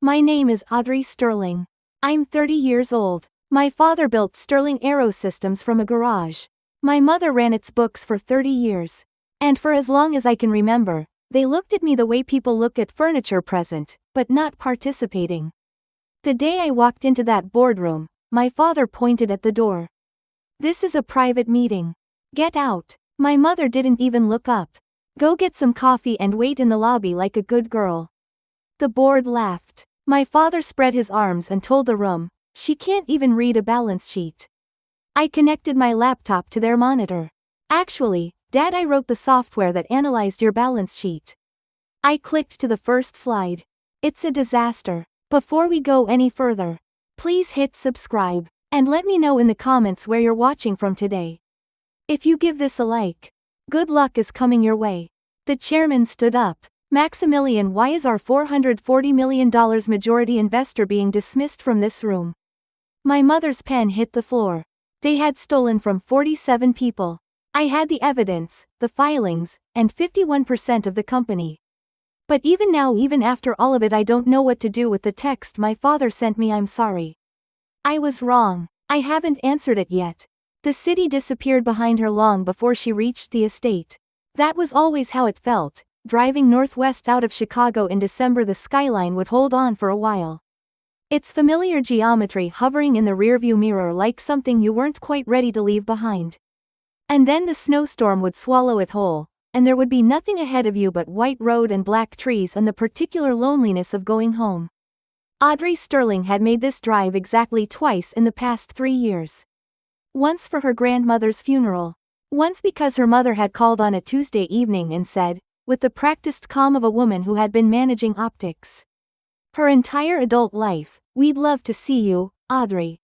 My name is Audrey Sterling. I'm 30 years old. My father built Sterling Aerosystems from a garage. My mother ran its books for 30 years. And for as long as I can remember, they looked at me the way people look at furniture present, but not participating. The day I walked into that boardroom, my father pointed at the door. "This is a private meeting. Get out." My mother didn't even look up. "Go get some coffee and wait in the lobby like a good girl." The board laughed. My father spread his arms and told the room, "She can't even read a balance sheet." I connected my laptop to their monitor. "Actually, Dad, I wrote the software that analyzed your balance sheet." I clicked to the first slide. It's a disaster. Before we go any further, please hit subscribe, and let me know in the comments where you're watching from today. If you give this a like, good luck is coming your way. The chairman stood up. "Maximilian, why is our $440 million majority investor being dismissed from this room?" My mother's pen hit the floor. They had stolen from 47 people. I had the evidence, the filings, and 51% of the company. But even now, even after all of it, I don't know what to do with the text my father sent me. "I'm sorry. I was wrong. I haven't answered it yet." The city disappeared behind her long before she reached the estate. That was always how it felt. Driving northwest out of Chicago in December, the skyline would hold on for a while. Its familiar geometry hovering in the rearview mirror like something you weren't quite ready to leave behind. And then the snowstorm would swallow it whole, and there would be nothing ahead of you but white road and black trees and the particular loneliness of going home. Audrey Sterling had made this drive exactly twice in the past 3 years. Once for her grandmother's funeral. Once because her mother had called on a Tuesday evening and said, with the practiced calm of a woman who had been managing optics her entire adult life, "We'd love to see you, Audrey.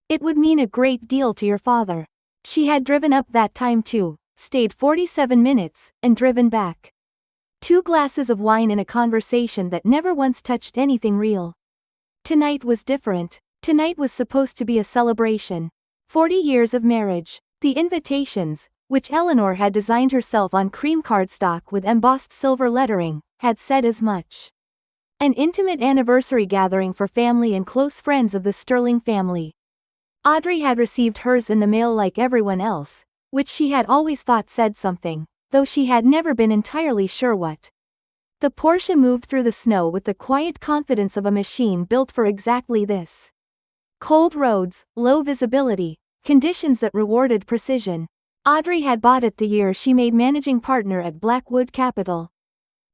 It would mean a great deal to your father." She had driven up that time too, stayed 47 minutes, and driven back. 2 glasses of wine in a conversation that never once touched anything real. Tonight was different. Tonight was supposed to be a celebration. 40 years of marriage. The invitations, which Eleanor had designed herself on cream cardstock with embossed silver lettering, had said as much. An intimate anniversary gathering for family and close friends of the Sterling family. Audrey had received hers in the mail like everyone else, which she had always thought said something, though she had never been entirely sure what. The Porsche moved through the snow with the quiet confidence of a machine built for exactly this. Cold roads, low visibility, conditions that rewarded precision. Audrey had bought it the year she made managing partner at Blackwood Capital.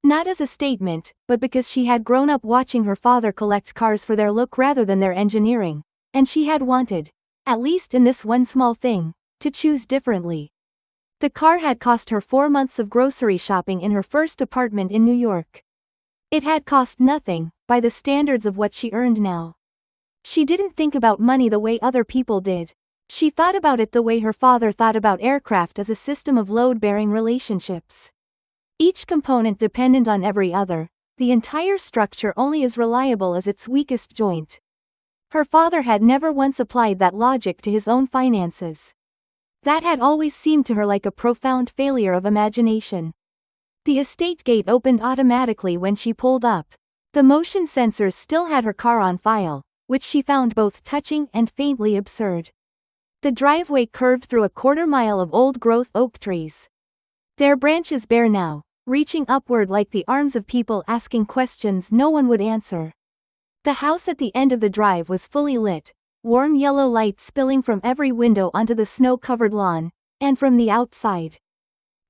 Not as a statement, but because she had grown up watching her father collect cars for their look rather than their engineering, and she had wanted, at least in this one small thing, to choose differently. The car had cost her 4 months of grocery shopping in her first apartment in New York. It had cost nothing, by the standards of what she earned now. She didn't think about money the way other people did. She thought about it the way her father thought about aircraft, as a system of load-bearing relationships. Each component dependent on every other, the entire structure only as reliable as its weakest joint. Her father had never once applied that logic to his own finances. That had always seemed to her like a profound failure of imagination. The estate gate opened automatically when she pulled up. The motion sensors still had her car on file, which she found both touching and faintly absurd. The driveway curved through a quarter-mile of old-growth oak trees. Their branches bare now, reaching upward like the arms of people asking questions no one would answer. The house at the end of the drive was fully lit, warm yellow light spilling from every window onto the snow-covered lawn, and from the outside.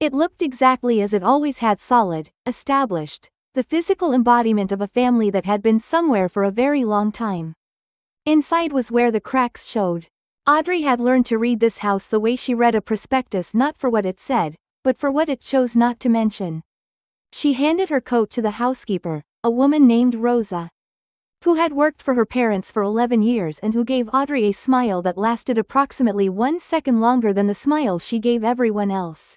It looked exactly as it always had, solid, established, the physical embodiment of a family that had been somewhere for a very long time. Inside was where the cracks showed. Audrey had learned to read this house the way she read a prospectus, not for what it said, but for what it chose not to mention. She handed her coat to the housekeeper, a woman named Rosa, who had worked for her parents for 11 years and who gave Audrey a smile that lasted approximately 1 second longer than the smile she gave everyone else.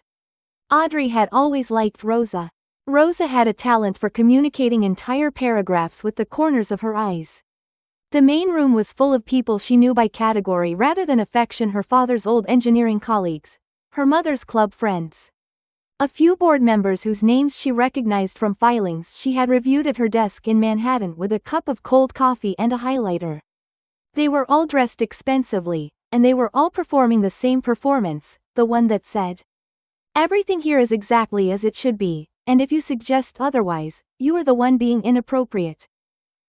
Audrey had always liked Rosa. Rosa had a talent for communicating entire paragraphs with the corners of her eyes. The main room was full of people she knew by category rather than affection: her father's old engineering colleagues, her mother's club friends, A few board members whose names she recognized from filings she had reviewed at her desk in Manhattan with a cup of cold coffee and a highlighter. They were all dressed expensively, and they were all performing the same performance, the one that said, "Everything here is exactly as it should be, and if you suggest otherwise, you are the one being inappropriate."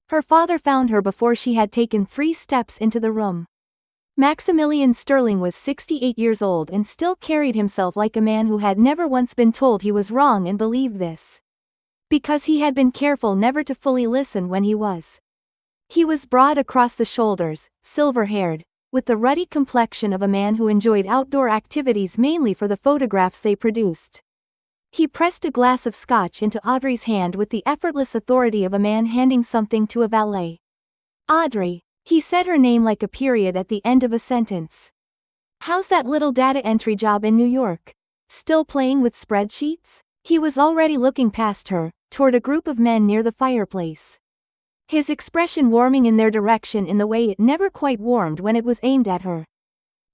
Her father found her before she had taken 3 steps into the room. Maximilian Sterling was 68 years old and still carried himself like a man who had never once been told he was wrong and believed this. Because he had been careful never to fully listen when he was. He was broad across the shoulders, silver-haired, with the ruddy complexion of a man who enjoyed outdoor activities mainly for the photographs they produced. He pressed a glass of scotch into Audrey's hand with the effortless authority of a man handing something to a valet. "Audrey," he said her name like a period at the end of a sentence. "How's that little data entry job in New York? Still playing with spreadsheets?" He was already looking past her, toward a group of men near the fireplace. His expression warming in their direction in the way it never quite warmed when it was aimed at her.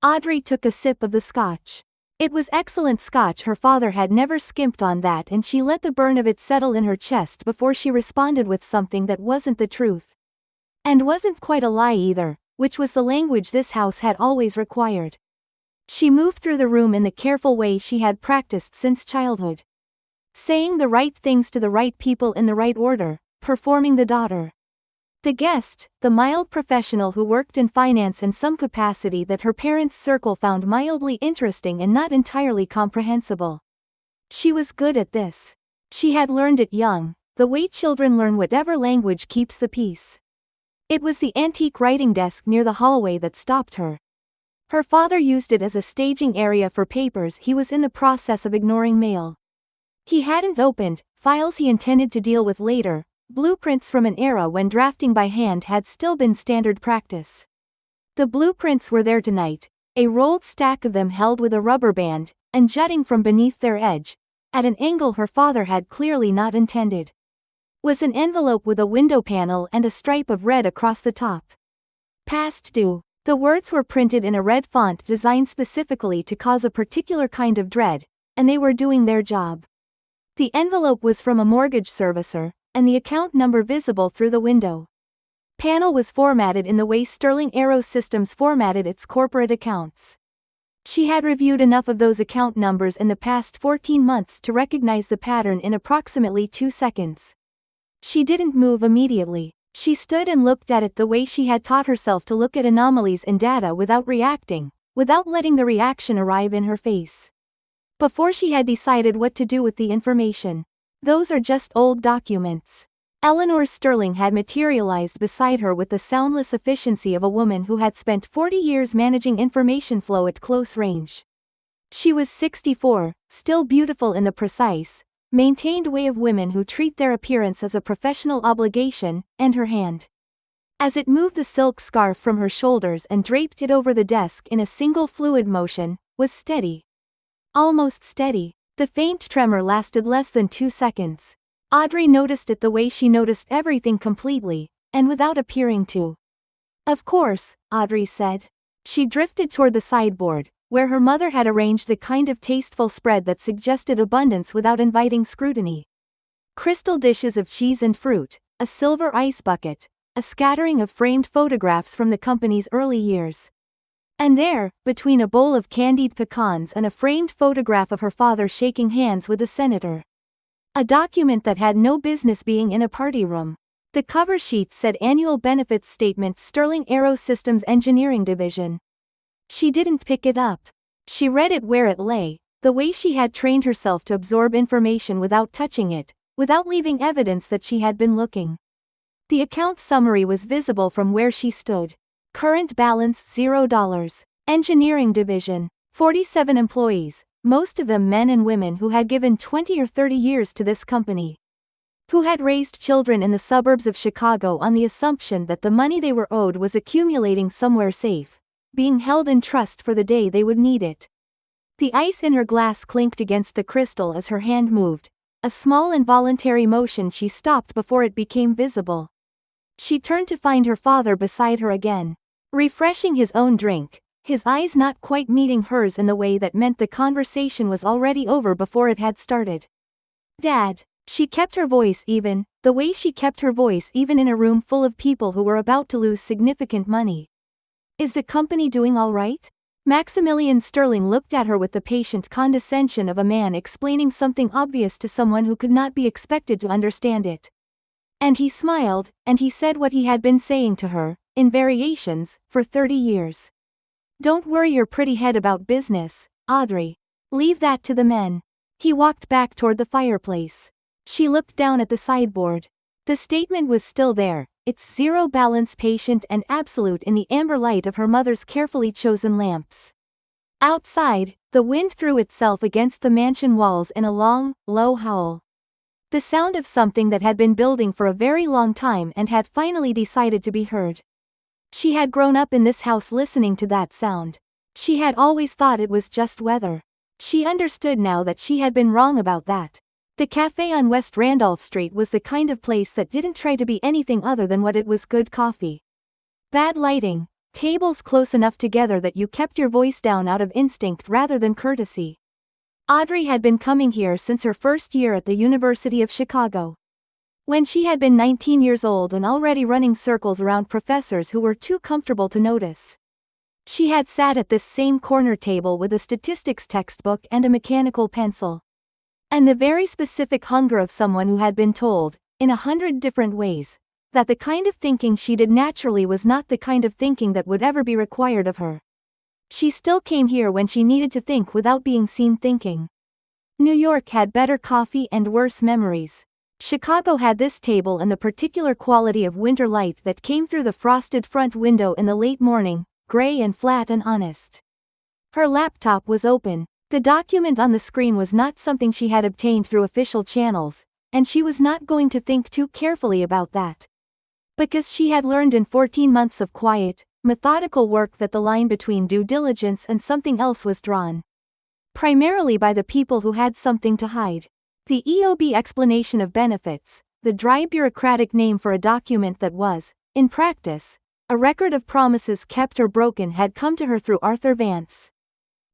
Audrey took a sip of the scotch. It was excellent scotch, her father had never skimped on that, and she let the burn of it settle in her chest before she responded with something that wasn't the truth. And wasn't quite a lie either, which was the language this house had always required. She moved through the room in the careful way she had practiced since childhood. Saying the right things to the right people in the right order, performing the daughter. The guest, the mild professional who worked in finance in some capacity that her parents' circle found mildly interesting and not entirely comprehensible. She was good at this. She had learned it young, the way children learn whatever language keeps the peace. It was the antique writing desk near the hallway that stopped her. Her father used it as a staging area for papers he was in the process of ignoring mail. He hadn't opened, files he intended to deal with later, blueprints from an era when drafting by hand had still been standard practice. The blueprints were there tonight, a rolled stack of them held with a rubber band, and jutting from beneath their edge, at an angle her father had clearly not intended, was an envelope with a window panel and a stripe of red across the top. "Past due." The words were printed in a red font designed specifically to cause a particular kind of dread, and they were doing their job. The envelope was from a mortgage servicer, and the account number visible through the window panel was formatted in the way Sterling Aero Systems formatted its corporate accounts. She had reviewed enough of those account numbers in the past 14 months to recognize the pattern in approximately 2 seconds. She didn't move immediately. She stood and looked at it the way she had taught herself to look at anomalies in data without reacting, without letting the reaction arrive in her face. Before she had decided what to do with the information. "Those are just old documents." Eleanor Sterling had materialized beside her with the soundless efficiency of a woman who had spent 40 years managing information flow at close range. She was 64, still beautiful in the precise, maintained way of women who treat their appearance as a professional obligation, and her hand, as it moved the silk scarf from her shoulders and draped it over the desk in a single fluid motion, was steady. Almost steady. The faint tremor lasted less than 2 seconds. Audrey noticed it the way she noticed everything completely, and without appearing to. "Of course," Audrey said. She drifted toward the sideboard, where her mother had arranged the kind of tasteful spread that suggested abundance without inviting scrutiny. Crystal dishes of cheese and fruit, a silver ice bucket, a scattering of framed photographs from the company's early years. And there, between a bowl of candied pecans and a framed photograph of her father shaking hands with a senator. A document that had no business being in a party room. The cover sheet said Annual Benefits Statement, Sterling Aero Systems Engineering Division. She didn't pick it up. She read it where it lay, the way she had trained herself to absorb information without touching it, without leaving evidence that she had been looking. The account summary was visible from where she stood. Current balance $0. Engineering Division. 47 employees, most of them men and women who had given 20 or 30 years to this company. Who had raised children in the suburbs of Chicago on the assumption that the money they were owed was accumulating somewhere safe, being held in trust for the day they would need it. The ice in her glass clinked against the crystal as her hand moved, a small involuntary motion she stopped before it became visible. She turned to find her father beside her again. Refreshing his own drink, his eyes not quite meeting hers in the way that meant the conversation was already over before it had started. "Dad." She kept her voice even, the way she kept her voice even in a room full of people who were about to lose significant money. "Is the company doing all right?" Maximilian Sterling looked at her with the patient condescension of a man explaining something obvious to someone who could not be expected to understand it. And he smiled, and he said what he had been saying to her, in variations, for 30 years. "Don't worry your pretty head about business, Audrey. Leave that to the men." He walked back toward the fireplace. She looked down at the sideboard. The statement was still there, its zero balance patient and absolute in the amber light of her mother's carefully chosen lamps. Outside, the wind threw itself against the mansion walls in a long, low howl. The sound of something that had been building for a very long time and had finally decided to be heard. She had grown up in this house listening to that sound. She had always thought it was just weather. She understood now that she had been wrong about that. The cafe on West Randolph Street was the kind of place that didn't try to be anything other than what it was: good coffee. Bad lighting, tables close enough together that you kept your voice down out of instinct rather than courtesy. Audrey had been coming here since her first year at the University of Chicago. When she had been 19 years old and already running circles around professors who were too comfortable to notice. She had sat at this same corner table with a statistics textbook and a mechanical pencil. And the very specific hunger of someone who had been told, in 100 different ways, that the kind of thinking she did naturally was not the kind of thinking that would ever be required of her. She still came here when she needed to think without being seen thinking. New York had better coffee and worse memories. Chicago had this table and the particular quality of winter light that came through the frosted front window in the late morning, gray and flat and honest. Her laptop was open. The document on the screen was not something she had obtained through official channels, and she was not going to think too carefully about that. Because she had learned in 14 months of quiet, methodical work that the line between due diligence and something else was drawn. Primarily by the people who had something to hide. The EOB explanation of benefits, the dry bureaucratic name for a document that was, in practice, a record of promises kept or broken, had come to her through Arthur Vance,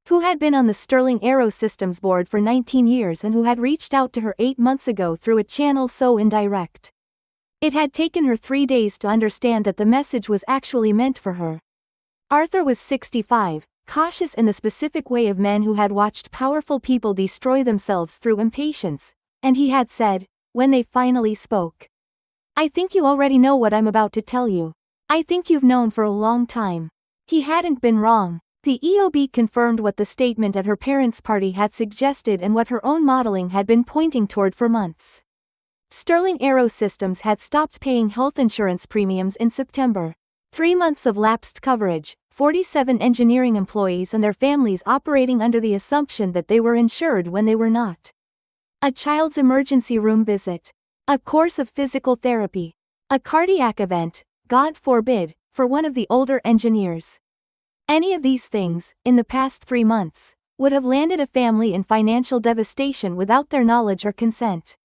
who had been on the Sterling Aero Systems board for 19 years and who had reached out to her 8 months ago through a channel so indirect. It had taken her 3 days to understand that the message was actually meant for her. Arthur was 65, cautious in the specific way of men who had watched powerful people destroy themselves through impatience, and he had said, when they finally spoke, "I think you already know what I'm about to tell you. I think you've known for a long time." He hadn't been wrong. The EOB confirmed what the statement at her parents' party had suggested and what her own modeling had been pointing toward for months. Sterling Aero Systems had stopped paying health insurance premiums in September. 3 months of lapsed coverage, 47 engineering employees and their families operating under the assumption that they were insured when they were not. A child's emergency room visit. A course of physical therapy. A cardiac event, God forbid, for one of the older engineers. Any of these things, in the past 3 months, would have landed a family in financial devastation without their knowledge or consent.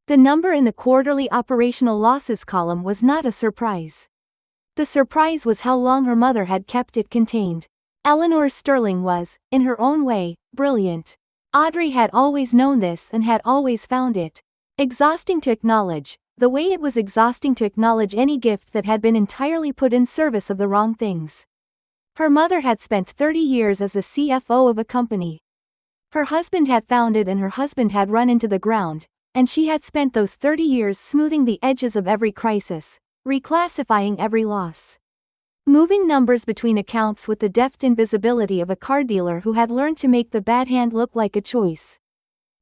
The number in the quarterly operational losses column was not a surprise. The surprise was how long her mother had kept it contained. Eleanor Sterling was, in her own way, brilliant. Audrey had always known this and had always found it exhausting to acknowledge, the way it was exhausting to acknowledge any gift that had been entirely put in service of the wrong things. Her mother had spent 30 years as the CFO of a company. Her husband had founded and her husband had run into the ground, and she had spent those 30 years smoothing the edges of every crisis, reclassifying every loss, moving numbers between accounts with the deft invisibility of a car dealer who had learned to make the bad hand look like a choice.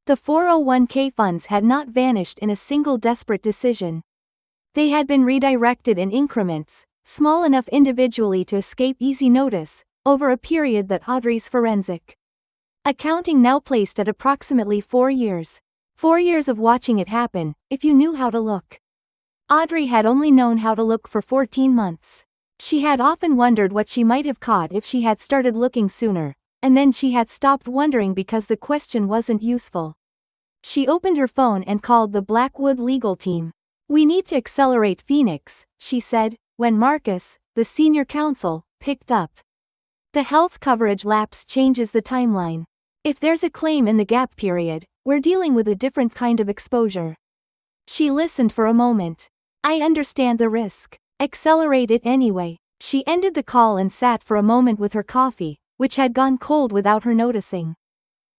The 401k funds had not vanished in a single desperate decision. They had been redirected in increments, small enough individually to escape easy notice, over a period that Audrey's forensic accounting now placed at approximately 4 years. 4 years of watching it happen, if you knew how to look. Audrey had only known how to look for 14 months. She had often wondered what she might have caught if she had started looking sooner, and then she had stopped wondering because the question wasn't useful. She opened her phone and called the Blackwood legal team. "We need to accelerate Phoenix," she said, when Marcus, the senior counsel, picked up. The health coverage lapse changes the timeline. If there's a claim in the gap period, we're dealing with a different kind of exposure. She listened for a moment. I understand the risk. Accelerate it anyway. She ended the call and sat for a moment with her coffee, which had gone cold without her noticing.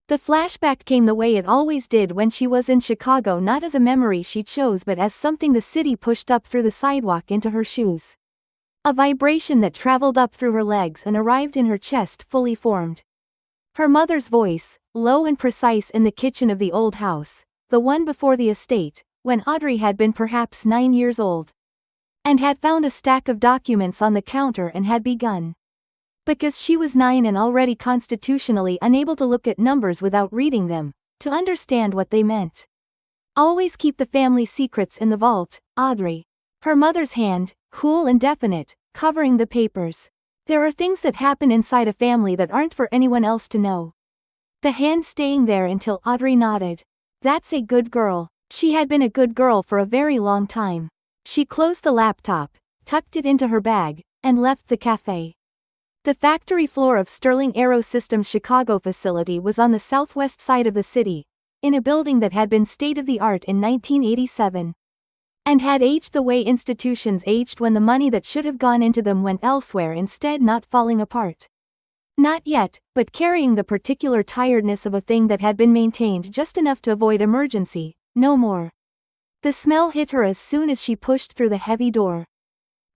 The flashback came the way it always did when she was in Chicago, not as a memory she chose but as something the city pushed up through the sidewalk into her shoes. A vibration that traveled up through her legs and arrived in her chest fully formed. Her mother's voice, low and precise in the kitchen of the old house, the one before the estate, when Audrey had been perhaps 9 years old. And had found a stack of documents on the counter and had begun. Because she was 9 and already constitutionally unable to look at numbers without reading them, to understand what they meant. Always keep the family secrets in the vault, Audrey. Her mother's hand, cool and definite, covering the papers. There are things that happen inside a family that aren't for anyone else to know. The hand staying there until Audrey nodded. That's a good girl. She had been a good girl for a very long time. She closed the laptop, tucked it into her bag, and left the cafe. The factory floor of Sterling Aero Systems' Chicago facility was on the southwest side of the city, in a building that had been state-of-the-art in 1987. And had aged the way institutions aged when the money that should have gone into them went elsewhere, instead not falling apart. Not yet, but carrying the particular tiredness of a thing that had been maintained just enough to avoid emergency, no more. The smell hit her as soon as she pushed through the heavy door.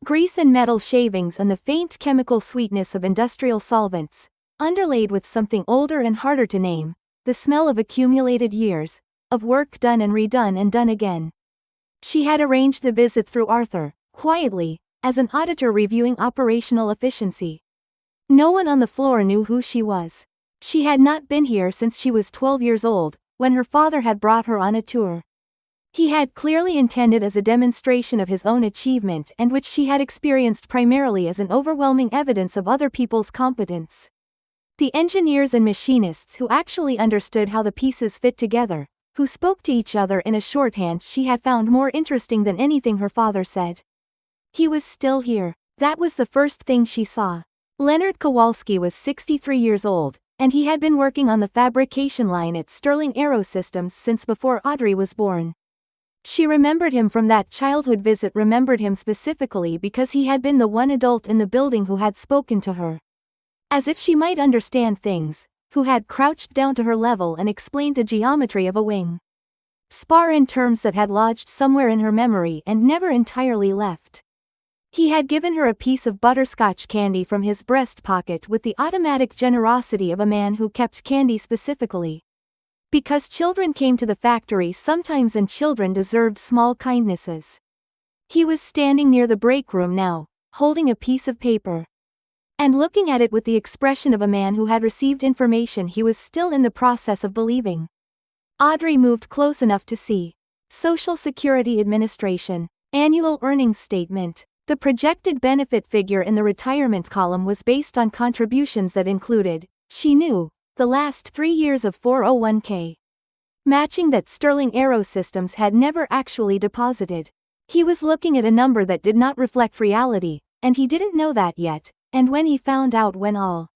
Grease and metal shavings and the faint chemical sweetness of industrial solvents, underlaid with something older and harder to name, the smell of accumulated years, of work done and redone and done again. She had arranged the visit through Arthur, quietly, as an auditor reviewing operational efficiency. No one on the floor knew who she was. She had not been here since she was 12 years old, when her father had brought her on a tour. He had clearly intended as a demonstration of his own achievement, and which she had experienced primarily as an overwhelming evidence of other people's competence. The engineers and machinists who actually understood how the pieces fit together, who spoke to each other in a shorthand she had found more interesting than anything her father said. He was still here. That was the first thing she saw. Leonard Kowalski was 63 years old, and he had been working on the fabrication line at Sterling Aero Systems since before Audrey was born. She remembered him from that childhood visit, remembered him specifically because he had been the one adult in the building who had spoken to her. As if she might understand things, who had crouched down to her level and explained the geometry of a wing. Spar in terms that had lodged somewhere in her memory and never entirely left. He had given her a piece of butterscotch candy from his breast pocket with the automatic generosity of a man who kept candy specifically. Because children came to the factory sometimes and children deserved small kindnesses. He was standing near the break room now, holding a piece of paper. And looking at it with the expression of a man who had received information he was still in the process of believing. Audrey moved close enough to see. Social Security Administration. Annual earnings statement. The projected benefit figure in the retirement column was based on contributions that included, she knew, the last 3 years of 401k. Matching that Sterling Aero Systems had never actually deposited. He was looking at a number that did not reflect reality, and he didn't know that yet. And when he found out, when all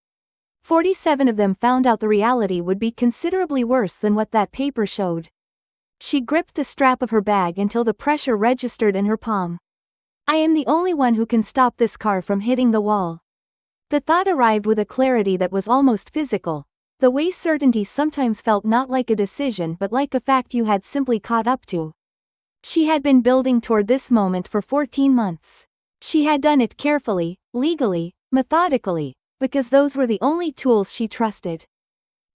47 of them found out, the reality would be considerably worse than what that paper showed. She gripped the strap of her bag until the pressure registered in her palm. I am the only one who can stop this car from hitting the wall. The thought arrived with a clarity that was almost physical, the way certainty sometimes felt not like a decision but like a fact you had simply caught up to. She had been building toward this moment for 14 months. She had done it carefully, legally, methodically, because those were the only tools she trusted.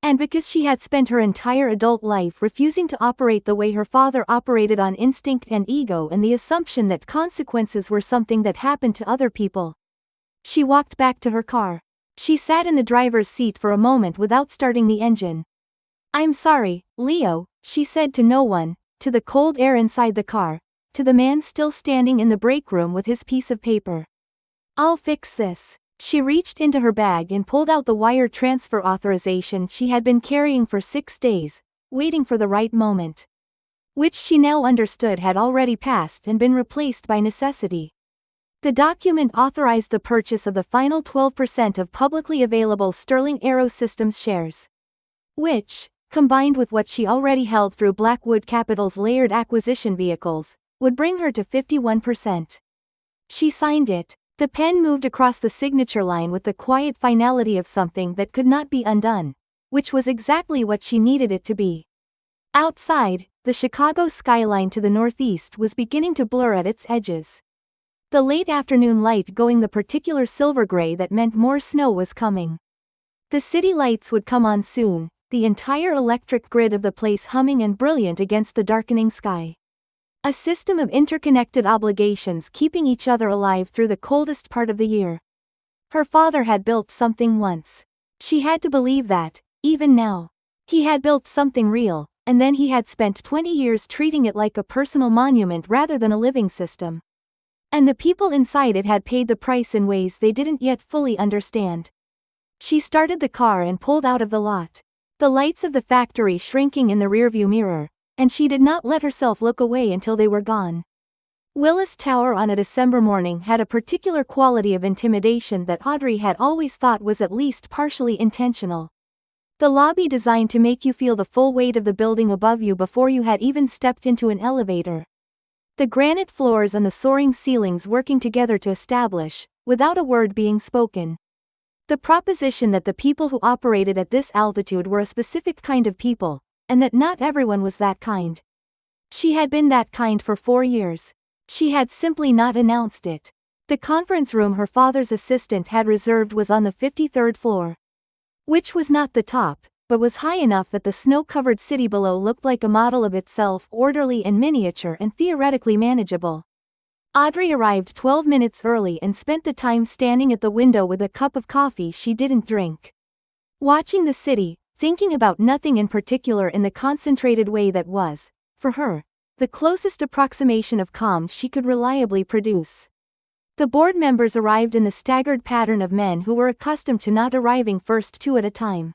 And because she had spent her entire adult life refusing to operate the way her father operated, on instinct and ego and the assumption that consequences were something that happened to other people. She walked back to her car. She sat in the driver's seat for a moment without starting the engine. I'm sorry, Leo, she said to no one, to the cold air inside the car, to the man still standing in the break room with his piece of paper. I'll fix this. She reached into her bag and pulled out the wire transfer authorization she had been carrying for 6 days, waiting for the right moment. Which she now understood had already passed and been replaced by necessity. The document authorized the purchase of the final 12% of publicly available Sterling Aerosystems shares, which, combined with what she already held through Blackwood Capital's layered acquisition vehicles, would bring her to 51%. She signed it. The pen moved across the signature line with the quiet finality of something that could not be undone, which was exactly what she needed it to be. Outside, the Chicago skyline to the northeast was beginning to blur at its edges. The late afternoon light going the particular silver gray that meant more snow was coming. The city lights would come on soon, the entire electric grid of the place humming and brilliant against the darkening sky. A system of interconnected obligations keeping each other alive through the coldest part of the year. Her father had built something once. She had to believe that, even now. He had built something real, and then he had spent 20 years treating it like a personal monument rather than a living system. And the people inside it had paid the price in ways they didn't yet fully understand. She started the car and pulled out of the lot. The lights of the factory shrinking in the rearview mirror, and she did not let herself look away until they were gone. Willis Tower on a December morning had a particular quality of intimidation that Audrey had always thought was at least partially intentional. The lobby designed to make you feel the full weight of the building above you before you had even stepped into an elevator. The granite floors and the soaring ceilings working together to establish, without a word being spoken, the proposition that the people who operated at this altitude were a specific kind of people, and that not everyone was that kind. She had been that kind for 4 years. She had simply not announced it. The conference room her father's assistant had reserved was on the 53rd floor. Which was not the top, but was high enough that the snow-covered city below looked like a model of itself, orderly and miniature and theoretically manageable. Audrey arrived 12 minutes early and spent the time standing at the window with a cup of coffee she didn't drink. Watching the city, thinking about nothing in particular in the concentrated way that was, for her, the closest approximation of calm she could reliably produce. The board members arrived in the staggered pattern of men who were accustomed to not arriving first 2 at a time.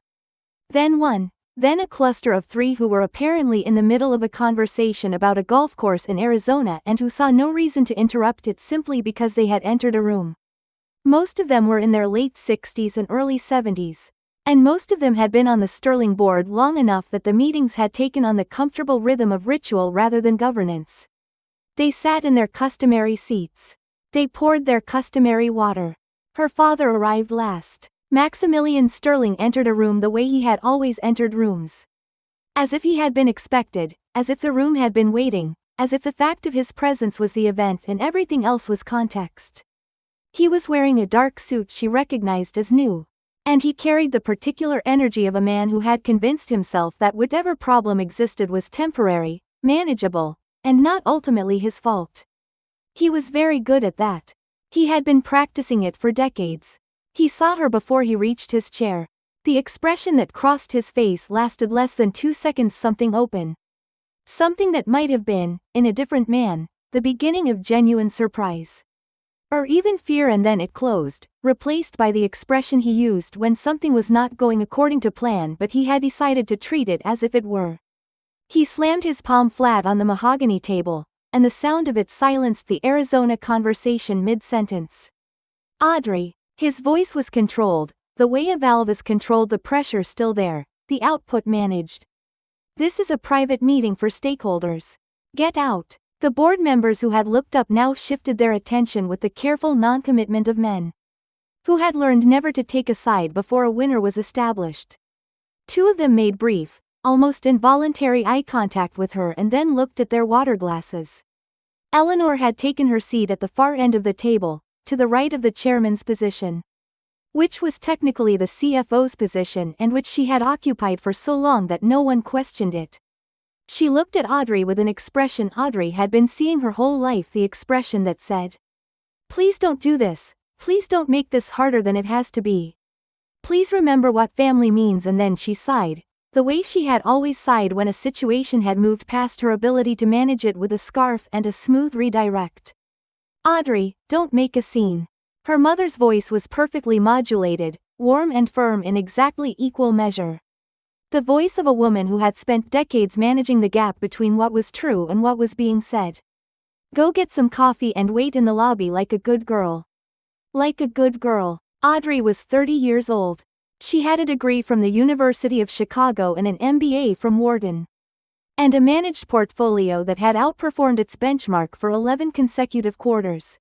Then one, then a cluster of 3 who were apparently in the middle of a conversation about a golf course in Arizona and who saw no reason to interrupt it simply because they had entered a room. Most of them were in their late 60s and early 70s. And most of them had been on the Sterling board long enough that the meetings had taken on the comfortable rhythm of ritual rather than governance. They sat in their customary seats. They poured their customary water. Her father arrived last. Maximilian Sterling entered a room the way he had always entered rooms. As if he had been expected, as if the room had been waiting, as if the fact of his presence was the event and everything else was context. He was wearing a dark suit she recognized as new. And he carried the particular energy of a man who had convinced himself that whatever problem existed was temporary, manageable, and not ultimately his fault. He was very good at that. He had been practicing it for decades. He saw her before he reached his chair. The expression that crossed his face lasted less than 2 seconds. Something open. Something that might have been, in a different man, the beginning of genuine surprise. Or even fear, and then it closed, replaced by the expression he used when something was not going according to plan but he had decided to treat it as if it were. He slammed his palm flat on the mahogany table, and the sound of it silenced the Arizona conversation mid-sentence. Audrey. His voice was controlled, the way a valve is controlled, the pressure still there, the output managed. This is a private meeting for stakeholders. Get out. The board members who had looked up now shifted their attention with the careful non-commitment of men who had learned never to take a side before a winner was established. 2 of them made brief, almost involuntary eye contact with her and then looked at their water glasses. Eleanor had taken her seat at the far end of the table, to the right of the chairman's position, which was technically the CFO's position and which she had occupied for so long that no one questioned it. She looked at Audrey with an expression Audrey had been seeing her whole life, the expression that said, "Please don't do this, please don't make this harder than it has to be. Please remember what family means." And then she sighed, the way she had always sighed when a situation had moved past her ability to manage it, with a scarf and a smooth redirect. "Audrey, don't make a scene." Her mother's voice was perfectly modulated, warm and firm in exactly equal measure. The voice of a woman who had spent decades managing the gap between what was true and what was being said. Go get some coffee and wait in the lobby like a good girl. Like a good girl. Audrey was 30 years old. She had a degree from the University of Chicago and an MBA from Wharton. And a managed portfolio that had outperformed its benchmark for 11 consecutive quarters.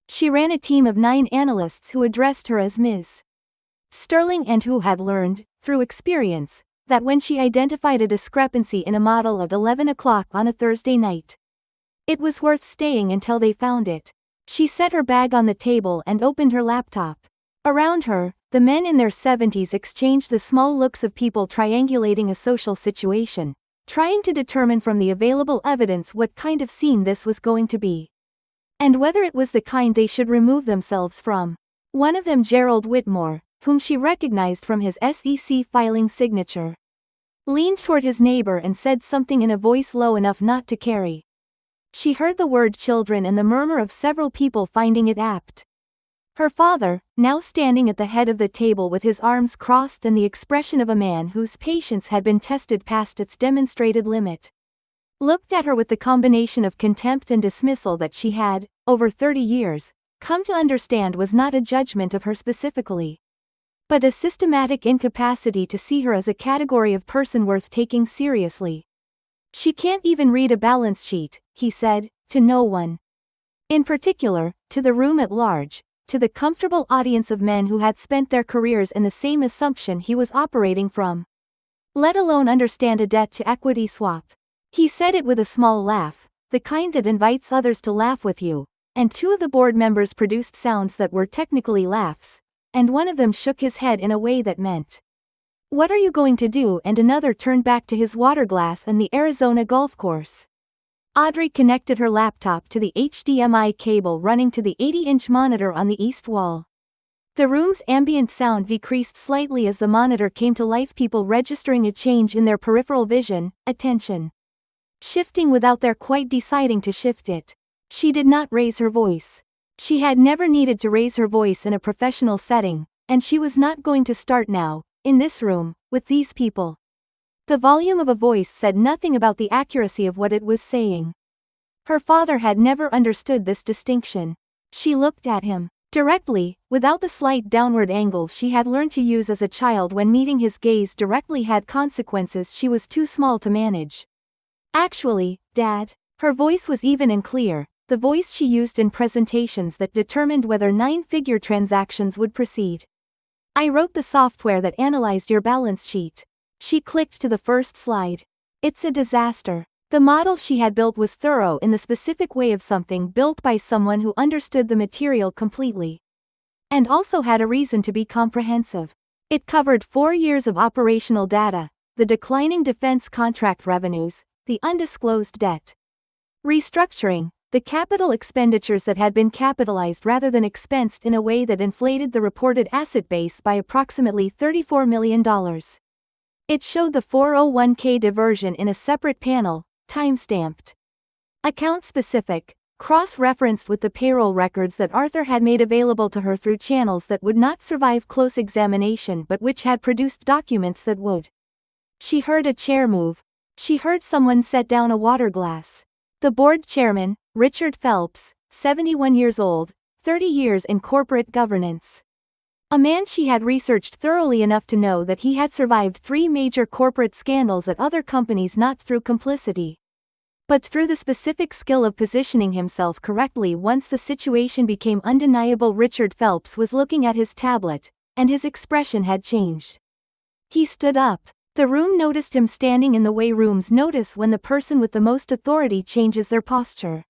She ran a team of 9 analysts who addressed her as Ms. Sterling and who had learned, through experience, that when she identified a discrepancy in a model at 11 o'clock on a Thursday night, it was worth staying until they found it. She set her bag on the table and opened her laptop. Around her, the men in their 70s exchanged the small looks of people triangulating a social situation, trying to determine from the available evidence what kind of scene this was going to be. And whether it was the kind they should remove themselves from. One of them, Gerald Whitmore, whom she recognized from his SEC filing signature, leaned toward his neighbor and said something in a voice low enough not to carry. She heard the word children and the murmur of several people finding it apt. Her father, now standing at the head of the table with his arms crossed and the expression of a man whose patience had been tested past its demonstrated limit, looked at her with the combination of contempt and dismissal that she had, over 30 years, come to understand was not a judgment of her specifically, but a systematic incapacity to see her as a category of person worth taking seriously. She can't even read a balance sheet, he said, to no one. In particular, to the room at large, to the comfortable audience of men who had spent their careers in the same assumption he was operating from. Let alone understand a debt-to-equity swap. He said it with a small laugh, the kind that invites others to laugh with you, and 2 of the board members produced sounds that were technically laughs, and one of them shook his head in a way that meant, "What are you going to do?" and another turned back to his water glass and the Arizona golf course. Audrey connected her laptop to the HDMI cable running to the 80-inch monitor on the east wall. The room's ambient sound decreased slightly as the monitor came to life, people registering a change in their peripheral vision, attention shifting without their quite deciding to shift it. She did not raise her voice. She had never needed to raise her voice in a professional setting, and she was not going to start now, in this room, with these people. The volume of a voice said nothing about the accuracy of what it was saying. Her father had never understood this distinction. She looked at him directly, without the slight downward angle she had learned to use as a child when meeting his gaze directly had consequences she was too small to manage. "Actually, Dad." Her voice was even and clear, the voice she used in presentations that determined whether 9-figure transactions would proceed. "I wrote the software that analyzed your balance sheet." She clicked to the first slide. "It's a disaster." The model she had built was thorough in the specific way of something built by someone who understood the material completely. And also had a reason to be comprehensive. It covered 4 years of operational data, the declining defense contract revenues, the undisclosed debt restructuring, the capital expenditures that had been capitalized rather than expensed in a way that inflated the reported asset base by approximately $34 million. It showed the 401k diversion in a separate panel, time-stamped. Account-specific, cross-referenced with the payroll records that Arthur had made available to her through channels that would not survive close examination but which had produced documents that would. She heard a chair move. She heard someone set down a water glass. The board chairman, Richard Phelps, 71 years old, 30 years in corporate governance. A man she had researched thoroughly enough to know that he had survived 3 major corporate scandals at other companies not through complicity, but through the specific skill of positioning himself correctly once the situation became undeniable. Richard Phelps was looking at his tablet, and his expression had changed. He stood up. The room noticed him standing in the way rooms notice when the person with the most authority changes their posture.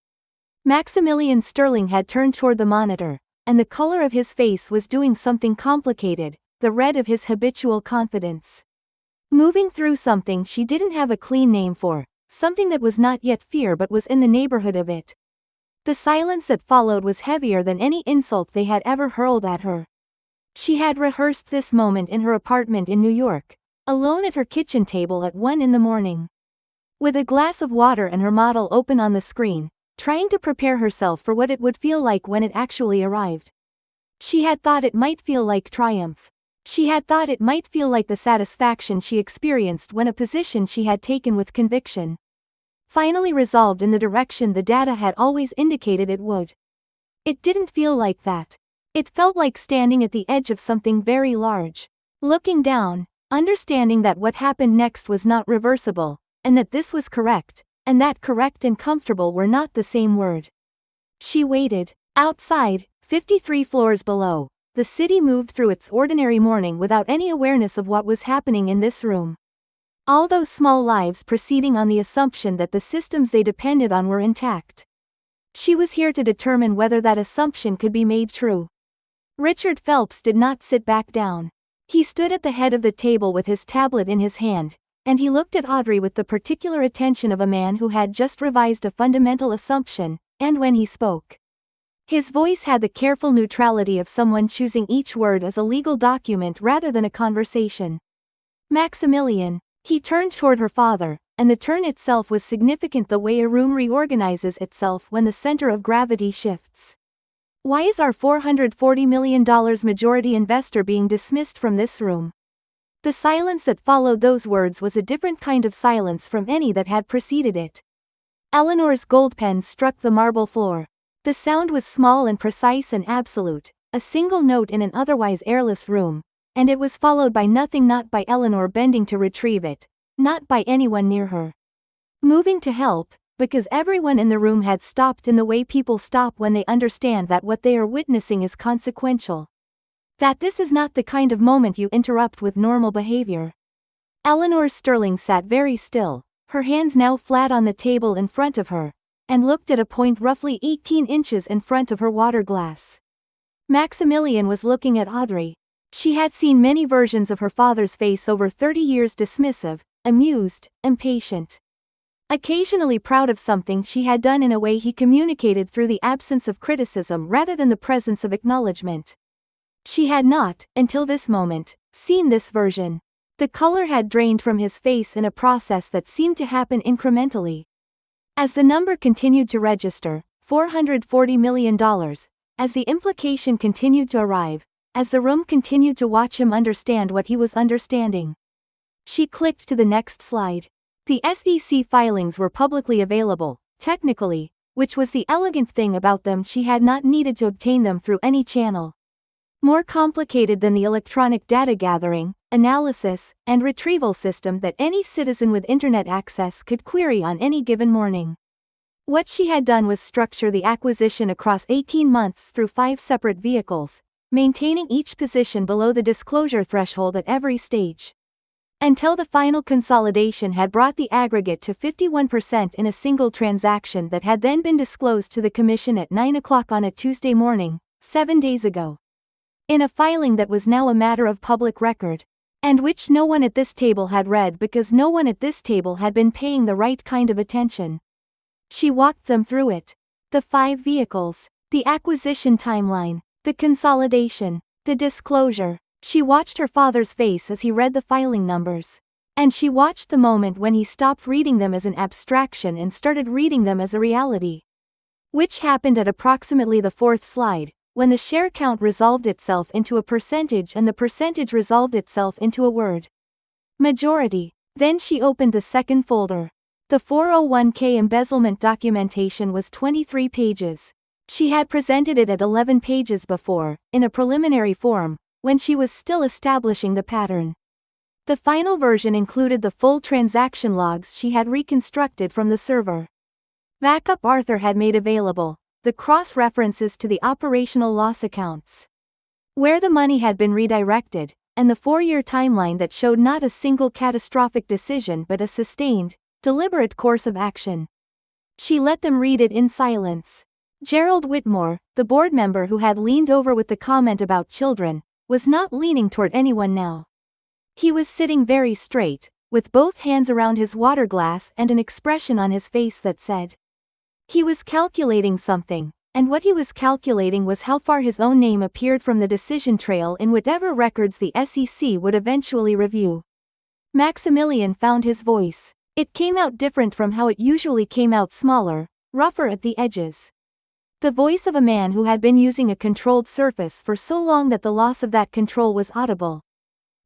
Maximilian Sterling had turned toward the monitor, and the color of his face was doing something complicated, the red of his habitual confidence. Moving through something she didn't have a clean name for, something that was not yet fear but was in the neighborhood of it. The silence that followed was heavier than any insult they had ever hurled at her. She had rehearsed this moment in her apartment in New York, alone at her kitchen table at 1 in the morning. With a glass of water and her model open on the screen, trying to prepare herself for what it would feel like when it actually arrived. She had thought it might feel like triumph. She had thought it might feel like the satisfaction she experienced when a position she had taken with conviction finally resolved in the direction the data had always indicated it would. It didn't feel like that. It felt like standing at the edge of something very large. Looking down, understanding that what happened next was not reversible, and that this was correct, and that correct and comfortable were not the same word. She waited. Outside, 53 floors below, the city moved through its ordinary morning without any awareness of what was happening in this room. All those small lives proceeding on the assumption that the systems they depended on were intact. She was here to determine whether that assumption could be made true. Richard Phelps did not sit back down. He stood at the head of the table with his tablet in his hand, and he looked at Audrey with the particular attention of a man who had just revised a fundamental assumption, and when he spoke, his voice had the careful neutrality of someone choosing each word as a legal document rather than a conversation. Maximilian. He turned toward her father, and the turn itself was significant, the way a room reorganizes itself when the center of gravity shifts. Why is our $440 million majority investor being dismissed from this room? The silence that followed those words was a different kind of silence from any that had preceded it. Eleanor's gold pen struck the marble floor. The sound was small and precise and absolute, a single note in an otherwise airless room, and it was followed by nothing, not by Eleanor bending to retrieve it, not by anyone near her moving to help, because everyone in the room had stopped in the way people stop when they understand that what they are witnessing is consequential. That this is not the kind of moment you interrupt with normal behavior. Audrey Sterling sat very still, her hands now flat on the table in front of her, and looked at a point roughly 18 inches in front of her water glass. Maximilian was looking at Audrey. She had seen many versions of her father's face over 30 years, dismissive, amused, impatient. Occasionally proud of something she had done in a way he communicated through the absence of criticism rather than the presence of acknowledgement. She had not, until this moment, seen this version. The color had drained from his face in a process that seemed to happen incrementally. As the number continued to register, $440 million, as the implication continued to arrive, as the room continued to watch him understand what he was understanding. She clicked to the next slide. The SEC filings were publicly available, technically, which was the elegant thing about them. She had not needed to obtain them through any channel more complicated than the electronic data gathering, analysis, and retrieval system that any citizen with internet access could query on any given morning. What she had done was structure the acquisition across 18 months through 5 separate vehicles, maintaining each position below the disclosure threshold at every stage, until the final consolidation had brought the aggregate to 51% in a single transaction that had then been disclosed to the Commission at 9 o'clock on a Tuesday morning, 7 days ago. In a filing that was now a matter of public record, and which no one at this table had read because no one at this table had been paying the right kind of attention. She walked them through it. The 5 vehicles, the acquisition timeline, the consolidation, the disclosure. She watched her father's face as he read the filing numbers. And she watched the moment when he stopped reading them as an abstraction and started reading them as a reality. Which happened at approximately the 4th slide, when the share count resolved itself into a percentage and the percentage resolved itself into a word. Majority. Then she opened the second folder. The 401k embezzlement documentation was 23 pages. She had presented it at 11 pages before, in a preliminary form, when she was still establishing the pattern. The final version included the full transaction logs she had reconstructed from the server. Backup Arthur had made available, the cross-references to the operational loss accounts, where the money had been redirected, and the 4-year timeline that showed not a single catastrophic decision but a sustained, deliberate course of action. She let them read it in silence. Gerald Whitmore, the board member who had leaned over with the comment about children, was not leaning toward anyone now. He was sitting very straight, with both hands around his water glass and an expression on his face that said, he was calculating something, and what he was calculating was how far his own name appeared from the decision trail in whatever records the SEC would eventually review. Maximilian found his voice. It came out different from how it usually came out, smaller, rougher at the edges. The voice of a man who had been using a controlled surface for so long that the loss of that control was audible.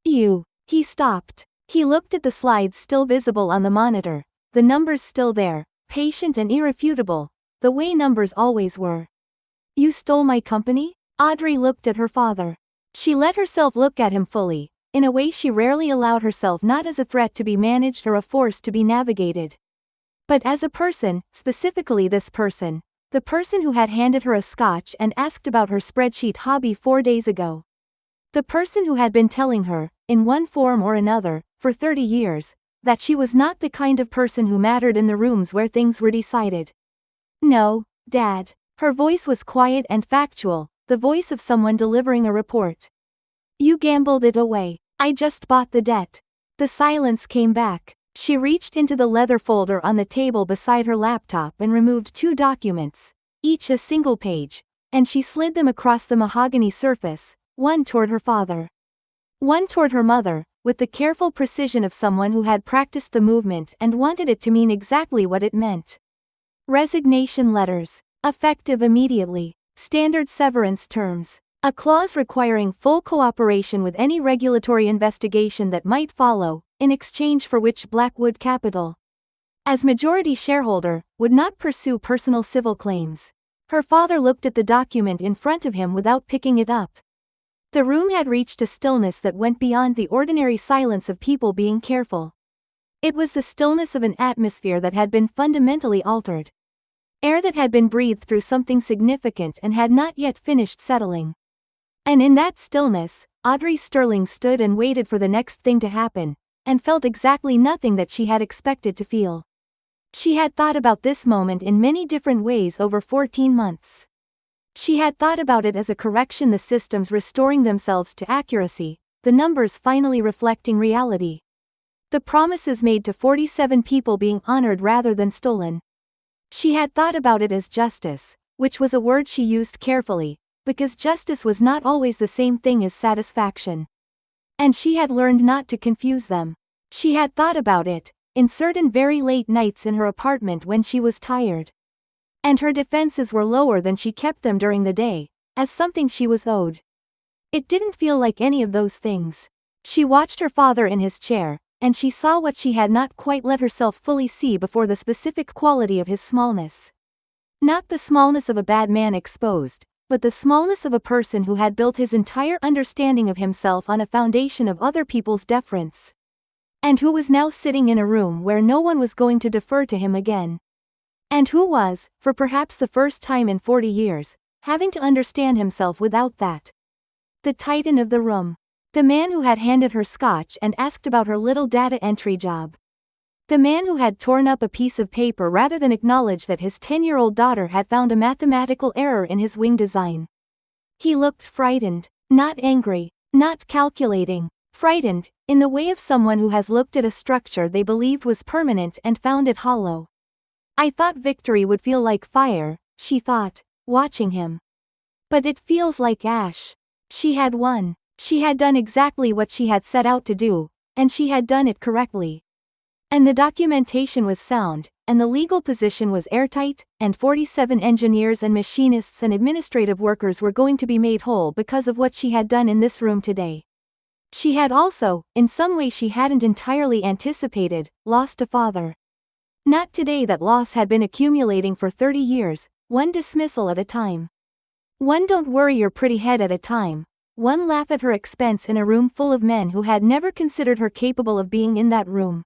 He stopped. He looked at the slides still visible on the monitor, the numbers still there, patient and irrefutable, the way numbers always were. You stole my company? Audrey looked at her father. She let herself look at him fully, in a way she rarely allowed herself, not as a threat to be managed or a force to be navigated, but as a person, specifically this person, the person who had handed her a scotch and asked about her spreadsheet hobby 4 days ago. The person who had been telling her, in one form or another, for 30 years, that she was not the kind of person who mattered in the rooms where things were decided. No, Dad. Her voice was quiet and factual, the voice of someone delivering a report. You gambled it away. I just bought the debt. The silence came back. She reached into the leather folder on the table beside her laptop and removed 2 documents, each a single page, and she slid them across the mahogany surface, one toward her father, one toward her mother, with the careful precision of someone who had practiced the movement and wanted it to mean exactly what it meant. Resignation letters. Effective immediately. Standard severance terms. A clause requiring full cooperation with any regulatory investigation that might follow, in exchange for which Blackwood Capital, as majority shareholder, would not pursue personal civil claims. Her father looked at the document in front of him without picking it up. The room had reached a stillness that went beyond the ordinary silence of people being careful. It was the stillness of an atmosphere that had been fundamentally altered. Air that had been breathed through something significant and had not yet finished settling. And in that stillness, Audrey Sterling stood and waited for the next thing to happen, and felt exactly nothing that she had expected to feel. She had thought about this moment in many different ways over 14 months. She had thought about it as a correction, the systems restoring themselves to accuracy, the numbers finally reflecting reality. The promises made to 47 people being honored rather than stolen. She had thought about it as justice, which was a word she used carefully, because justice was not always the same thing as satisfaction. And she had learned not to confuse them. She had thought about it, in certain very late nights in her apartment when she was tired. And her defenses were lower than she kept them during the day, as something she was owed. It didn't feel like any of those things. She watched her father in his chair, and she saw what she had not quite let herself fully see before, the specific quality of his smallness. Not the smallness of a bad man exposed, but the smallness of a person who had built his entire understanding of himself on a foundation of other people's deference. And who was now sitting in a room where no one was going to defer to him again. And who was, for perhaps the first time in 40 years, having to understand himself without that. The titan of the room. The man who had handed her scotch and asked about her little data entry job. The man who had torn up a piece of paper rather than acknowledge that his 10-year-old daughter had found a mathematical error in his wing design. He looked frightened, not angry, not calculating, frightened, in the way of someone who has looked at a structure they believed was permanent and found it hollow. I thought victory would feel like fire, she thought, watching him. But it feels like ash. She had won. She had done exactly what she had set out to do, and she had done it correctly. And the documentation was sound, and the legal position was airtight, and 47 engineers and machinists and administrative workers were going to be made whole because of what she had done in this room today. She had also, in some way she hadn't entirely anticipated, lost a father. Not today. That loss had been accumulating for 30 years, one dismissal at a time. One don't worry your pretty head at a time. One laugh at her expense in a room full of men who had never considered her capable of being in that room.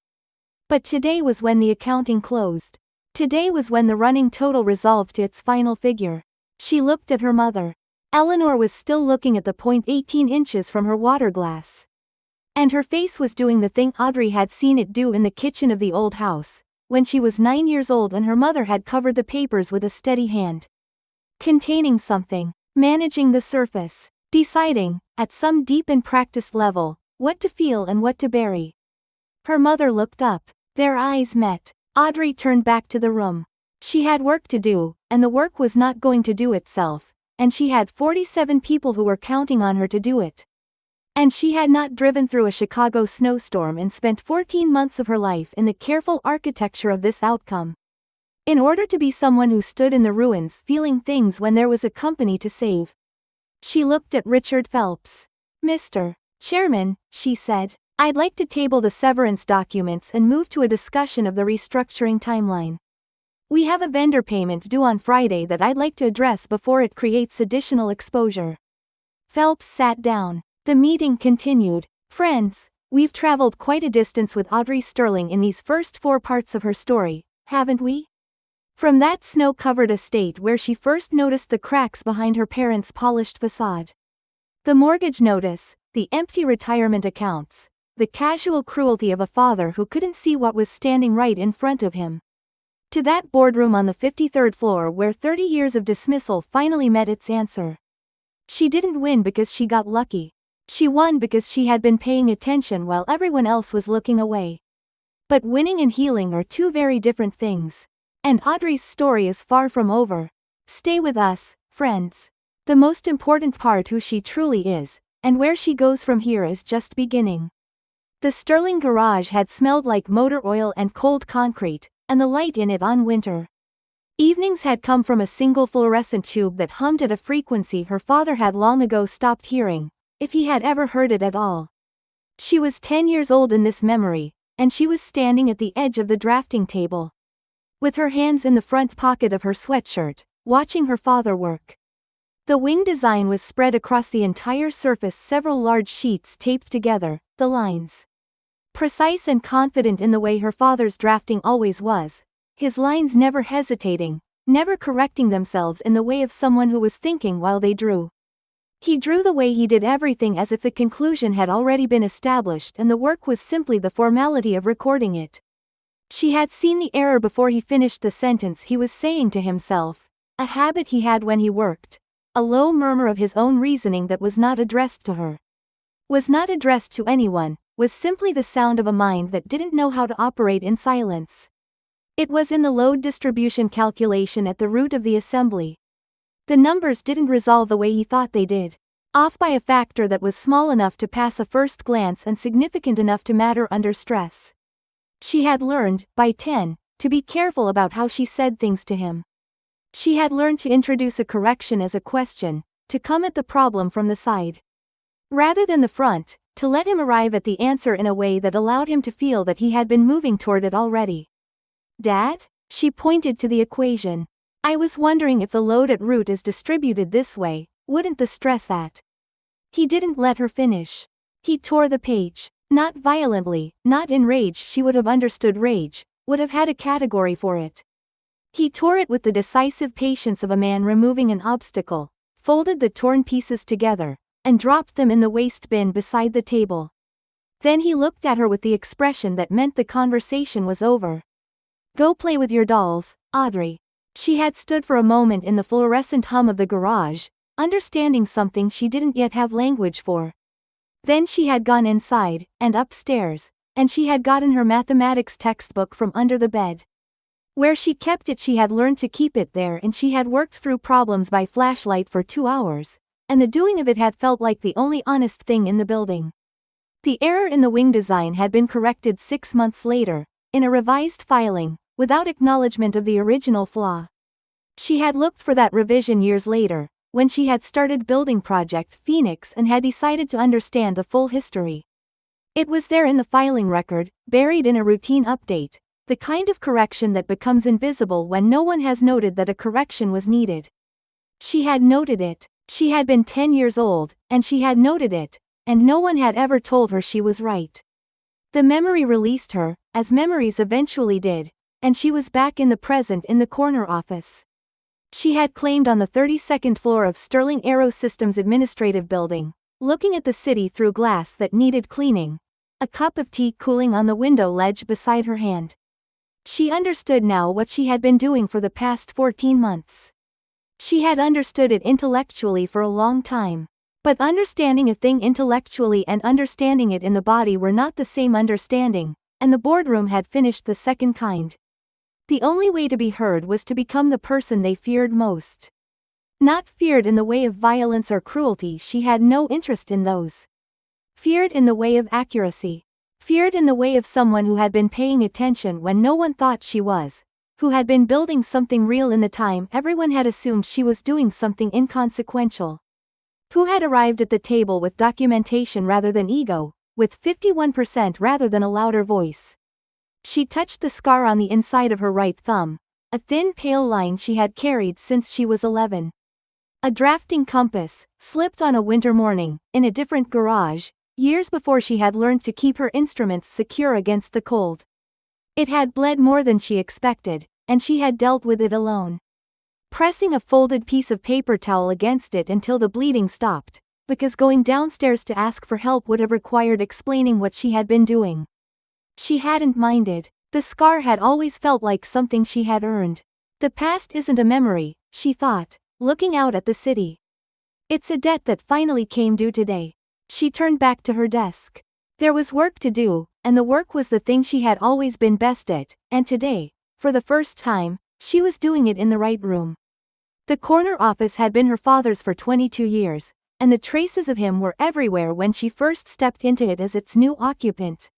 But today was when the accounting closed. Today was when the running total resolved to its final figure. She looked at her mother. Eleanor was still looking at the point 18 inches from her water glass. And her face was doing the thing Audrey had seen it do in the kitchen of the old house, when she was 9 years old and her mother had covered the papers with a steady hand. Containing something, managing the surface. Deciding, at some deep and practiced level, what to feel and what to bury. Her mother looked up. Their eyes met. Audrey turned back to the room. She had work to do, and the work was not going to do itself, and she had 47 people who were counting on her to do it. And she had not driven through a Chicago snowstorm and spent 14 months of her life in the careful architecture of this outcome. In order to be someone who stood in the ruins feeling things when there was a company to save. She looked at Richard Phelps. Mr. Chairman, she said, I'd like to table the severance documents and move to a discussion of the restructuring timeline. We have a vendor payment due on Friday that I'd like to address before it creates additional exposure. Phelps sat down. The meeting continued. Friends, we've traveled quite a distance with Audrey Sterling in these first 4 parts of her story, haven't we? From that snow-covered estate where she first noticed the cracks behind her parents' polished facade. The mortgage notice, the empty retirement accounts, the casual cruelty of a father who couldn't see what was standing right in front of him. To that boardroom on the 53rd floor where 30 years of dismissal finally met its answer. She didn't win because she got lucky. She won because she had been paying attention while everyone else was looking away. But winning and healing are 2 very different things. And Audrey's story is far from over. Stay with us, friends. The most important part, who she truly is, and where she goes from here, is just beginning. The Sterling garage had smelled like motor oil and cold concrete, and the light in it on winter evenings had come from a single fluorescent tube that hummed at a frequency her father had long ago stopped hearing, if he had ever heard it at all. She was 10 years old in this memory, and she was standing at the edge of the drafting table, with her hands in the front pocket of her sweatshirt, watching her father work. The wing design was spread across the entire surface, several large sheets taped together, the lines precise and confident in the way her father's drafting always was, his lines never hesitating, never correcting themselves in the way of someone who was thinking while they drew. He drew the way he did everything as if the conclusion had already been established and the work was simply the formality of recording it. She had seen the error before he finished the sentence he was saying to himself, a habit he had when he worked, a low murmur of his own reasoning that was not addressed to her, was not addressed to anyone, was simply the sound of a mind that didn't know how to operate in silence. It was in the load distribution calculation at the root of the assembly. The numbers didn't resolve the way he thought they did, off by a factor that was small enough to pass a first glance and significant enough to matter under stress. She had learned, by 10, to be careful about how she said things to him. She had learned to introduce a correction as a question, to come at the problem from the side, rather than the front, to let him arrive at the answer in a way that allowed him to feel that he had been moving toward it already. Dad? She pointed to the equation. I was wondering if the load at root is distributed this way, wouldn't the stress at... He didn't let her finish. He tore the page. Not violently, not in rage. She would have understood rage, would have had a category for it. He tore it with the decisive patience of a man removing an obstacle, folded the torn pieces together, and dropped them in the waste bin beside the table. Then he looked at her with the expression that meant the conversation was over. Go play with your dolls, Audrey. She had stood for a moment in the fluorescent hum of the garage, understanding something she didn't yet have language for. Then she had gone inside, and upstairs, and she had gotten her mathematics textbook from under the bed. Where she kept it, she had learned to keep it there, and she had worked through problems by flashlight for 2 hours, and the doing of it had felt like the only honest thing in the building. The error in the wing design had been corrected 6 months later, in a revised filing, without acknowledgement of the original flaw. She had looked for that revision years later, when she had started building Project Phoenix and had decided to understand the full history. It was there in the filing record, buried in a routine update, the kind of correction that becomes invisible when no one has noted that a correction was needed. She had noted it. She had been 10 years old, and she had noted it, and no one had ever told her she was right. The memory released her, as memories eventually did, and she was back in the present in the corner office she had claimed on the 32nd floor of Sterling Aerosystems Administrative Building, looking at the city through glass that needed cleaning, a cup of tea cooling on the window ledge beside her hand. She understood now what she had been doing for the past 14 months. She had understood it intellectually for a long time. But understanding a thing intellectually and understanding it in the body were not the same understanding, and the boardroom had finished the second kind. The only way to be heard was to become the person they feared most. Not feared in the way of violence or cruelty, she had no interest in those. Feared in the way of accuracy. Feared in the way of someone who had been paying attention when no one thought she was, who had been building something real in the time everyone had assumed she was doing something inconsequential. Who had arrived at the table with documentation rather than ego, with 51% rather than a louder voice. She touched the scar on the inside of her right thumb, a thin pale line she had carried since she was 11. A drafting compass, slipped on a winter morning, in a different garage, years before she had learned to keep her instruments secure against the cold. It had bled more than she expected, and she had dealt with it alone. Pressing a folded piece of paper towel against it until the bleeding stopped, because going downstairs to ask for help would have required explaining what she had been doing. She hadn't minded. The scar had always felt like something she had earned. The past isn't a memory, she thought, looking out at the city. It's a debt that finally came due today. She turned back to her desk. There was work to do, and the work was the thing she had always been best at, and today, for the first time, she was doing it in the right room. The corner office had been her father's for 22 years, and the traces of him were everywhere when she first stepped into it as its new occupant.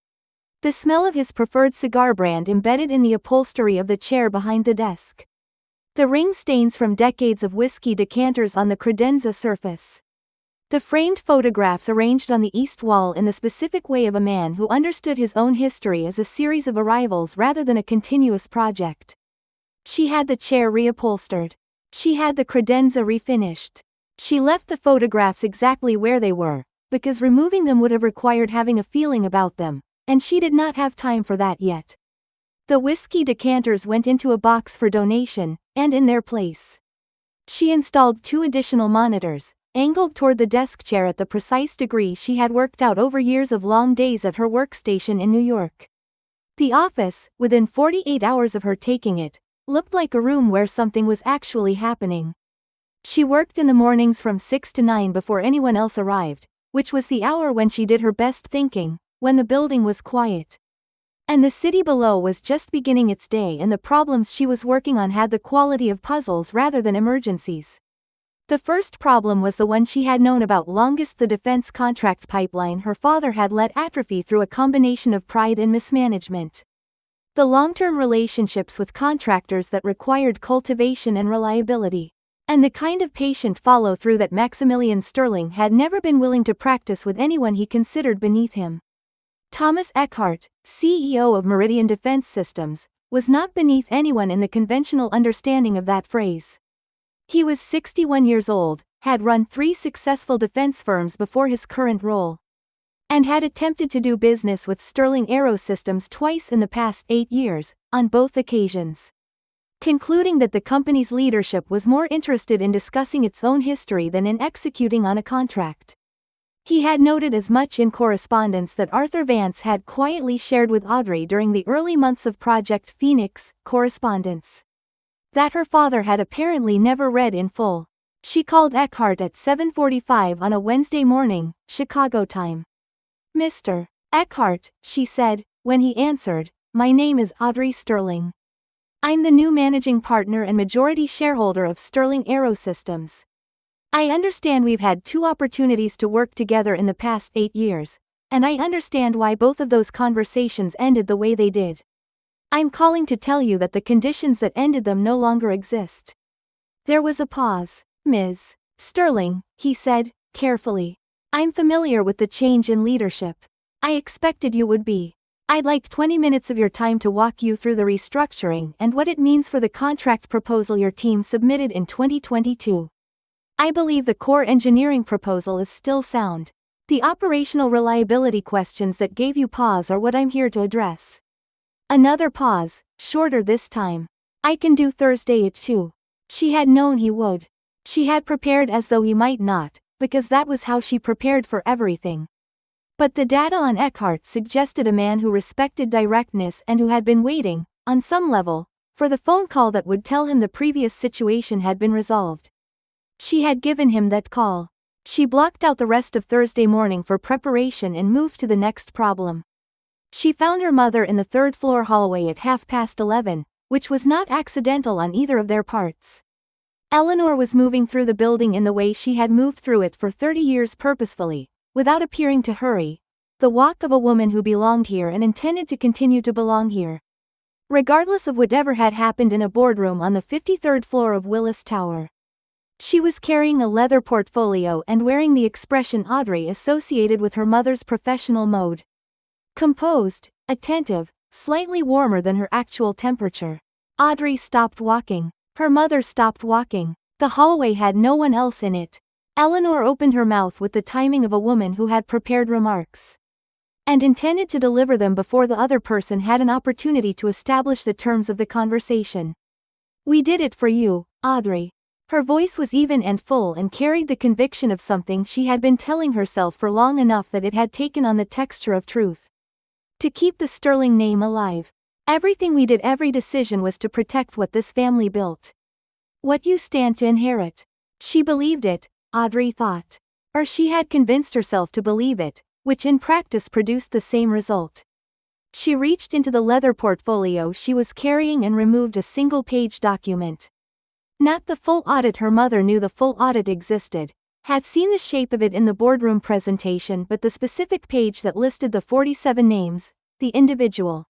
The smell of his preferred cigar brand embedded in the upholstery of the chair behind the desk. The ring stains from decades of whiskey decanters on the credenza surface. The framed photographs arranged on the east wall in the specific way of a man who understood his own history as a series of arrivals rather than a continuous project. She had the chair reupholstered. She had the credenza refinished. She left the photographs exactly where they were, because removing them would have required having a feeling about them, and she did not have time for that yet. The whiskey decanters went into a box for donation, and in their place, she installed 2 additional monitors, angled toward the desk chair at the precise degree she had worked out over years of long days at her workstation in New York. The office, within 48 hours of her taking it, looked like a room where something was actually happening. She worked in the mornings from 6 to 9 before anyone else arrived, which was the hour when she did her best thinking, when the building was quiet. And the city below was just beginning its day, and the problems she was working on had the quality of puzzles rather than emergencies. The first problem was the one she had known about longest: the defense contract pipeline her father had let atrophy through a combination of pride and mismanagement. The long-term relationships with contractors that required cultivation and reliability. And the kind of patient follow-through that Maximilian Sterling had never been willing to practice with anyone he considered beneath him. Thomas Eckhart, CEO of Meridian Defense Systems, was not beneath anyone in the conventional understanding of that phrase. He was 61 years old, had run 3 successful defense firms before his current role, and had attempted to do business with Sterling Aerosystems twice in the past 8 years, on both occasions. Concluding that the company's leadership was more interested in discussing its own history than in executing on a contract. He had noted as much in correspondence that Arthur Vance had quietly shared with Audrey during the early months of Project Phoenix, correspondence that her father had apparently never read in full. She called Eckhart at 7:45 on a Wednesday morning, Chicago time. "Mr. Eckhart," she said, when he answered, "My name is Audrey Sterling. I'm the new managing partner and majority shareholder of Sterling Aerosystems. I understand we've had 2 opportunities to work together in the past 8 years, and I understand why both of those conversations ended the way they did. I'm calling to tell you that the conditions that ended them no longer exist." There was a pause. "Ms. Sterling," he said, carefully, "I'm familiar with the change in leadership. I expected you would be. I'd like 20 minutes of your time to walk you through the restructuring and what it means for the contract proposal your team submitted in 2022. I believe the core engineering proposal is still sound. The operational reliability questions that gave you pause are what I'm here to address." Another pause, shorter this time. "I can do Thursday at 2. She had known he would. She had prepared as though he might not, because that was how she prepared for everything. But the data on Eckhart suggested a man who respected directness and who had been waiting, on some level, for the phone call that would tell him the previous situation had been resolved. She had given him that call. She blocked out the rest of Thursday morning for preparation and moved to the next problem. She found her mother in the 3rd-floor hallway at 11:30, which was not accidental on either of their parts. Eleanor was moving through the building in the way she had moved through it for 30 years purposefully, without appearing to hurry, the walk of a woman who belonged here and intended to continue to belong here. Regardless of whatever had happened in a boardroom on the 53rd floor of Willis Tower. She was carrying a leather portfolio and wearing the expression Audrey associated with her mother's professional mode. Composed, attentive, slightly warmer than her actual temperature. Audrey stopped walking. Her mother stopped walking. The hallway had no one else in it. Eleanor opened her mouth with the timing of a woman who had prepared remarks and intended to deliver them before the other person had an opportunity to establish the terms of the conversation. "We did it for you, Audrey." Her voice was even and full and carried the conviction of something she had been telling herself for long enough that it had taken on the texture of truth. To keep the Sterling name alive. Everything we did, every decision was to protect what this family built. What you stand to inherit. She believed it, Audrey thought. Or she had convinced herself to believe it, which in practice produced the same result. She reached into the leather portfolio she was carrying and removed a single-page document. Not the full audit. Her mother knew the full audit existed, had seen the shape of it in the boardroom presentation, but the specific page that listed the 47 names, the individual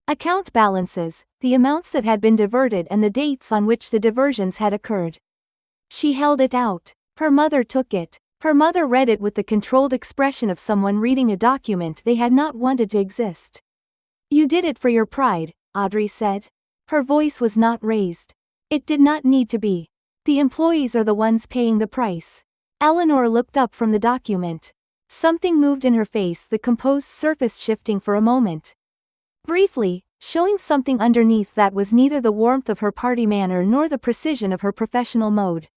account balances, the amounts that had been diverted and the dates on which the diversions had occurred. She held it out. Her mother took it. Her mother read it with the controlled expression of someone reading a document they had not wanted to exist. "You did it for your pride," Audrey said. Her voice was not raised. It did not need to be. The employees are the ones paying the price. Eleanor looked up from the document. Something moved in her face, the composed surface shifting for a moment. Briefly, showing something underneath that was neither the warmth of her party manner nor the precision of her professional mode.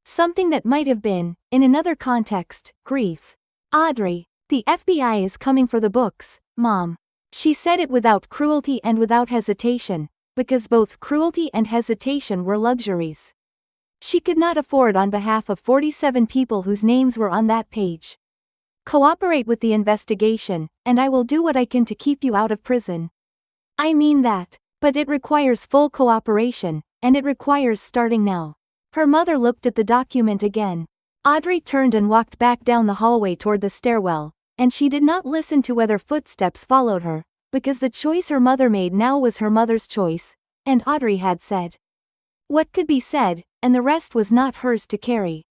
Something that might have been, in another context, grief. "Audrey, the FBI is coming for the books, Mom." She said it without cruelty and without hesitation, because both cruelty and hesitation were luxuries she could not afford on behalf of 47 people whose names were on that page. "Cooperate with the investigation, and I will do what I can to keep you out of prison." "I mean that, but it requires full cooperation, and it requires starting now." Her mother looked at the document again. Audrey turned and walked back down the hallway toward the stairwell, and she did not listen to whether footsteps followed her, because the choice her mother made now was her mother's choice, and Audrey had said what could be said, and the rest was not hers to carry.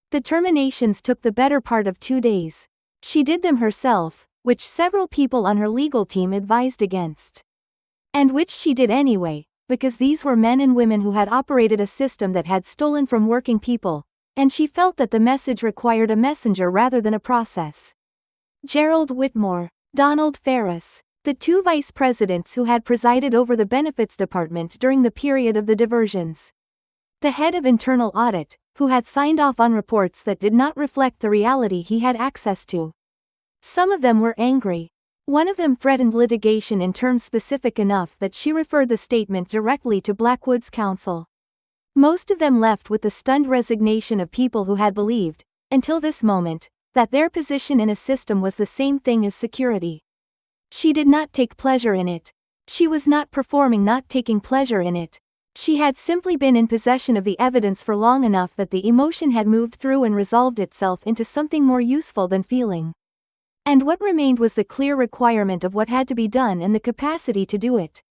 The terminations took the better part of 2 days. She did them herself, which several people on her legal team advised against. And which she did anyway, because these were men and women who had operated a system that had stolen from working people, and she felt that the message required a messenger rather than a process. Gerald Whitmore, Donald Ferris, the 2 vice presidents who had presided over the benefits department during the period of the diversions. The head of internal audit, who had signed off on reports that did not reflect the reality he had access to. Some of them were angry. One of them threatened litigation in terms specific enough that she referred the statement directly to Blackwood's counsel. Most of them left with the stunned resignation of people who had believed, until this moment, that their position in a system was the same thing as security. She did not take pleasure in it. She was not performing not taking pleasure in it. She had simply been in possession of the evidence for long enough that the emotion had moved through and resolved itself into something more useful than feeling. And what remained was the clear requirement of what had to be done and the capacity to do it.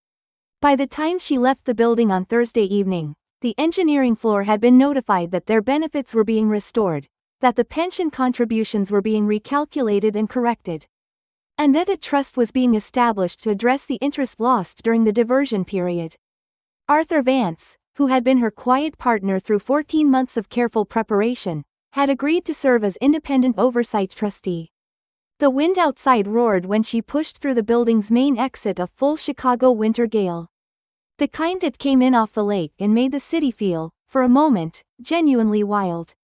By the time she left the building on Thursday evening, the engineering floor had been notified that their benefits were being restored, that the pension contributions were being recalculated and corrected, and that a trust was being established to address the interest lost during the diversion period. Arthur Vance, who had been her quiet partner through 14 months of careful preparation, had agreed to serve as independent oversight trustee. The wind outside roared when she pushed through the building's main exit, a full Chicago winter gale. The kind that came in off the lake and made the city feel, for a moment, genuinely wild.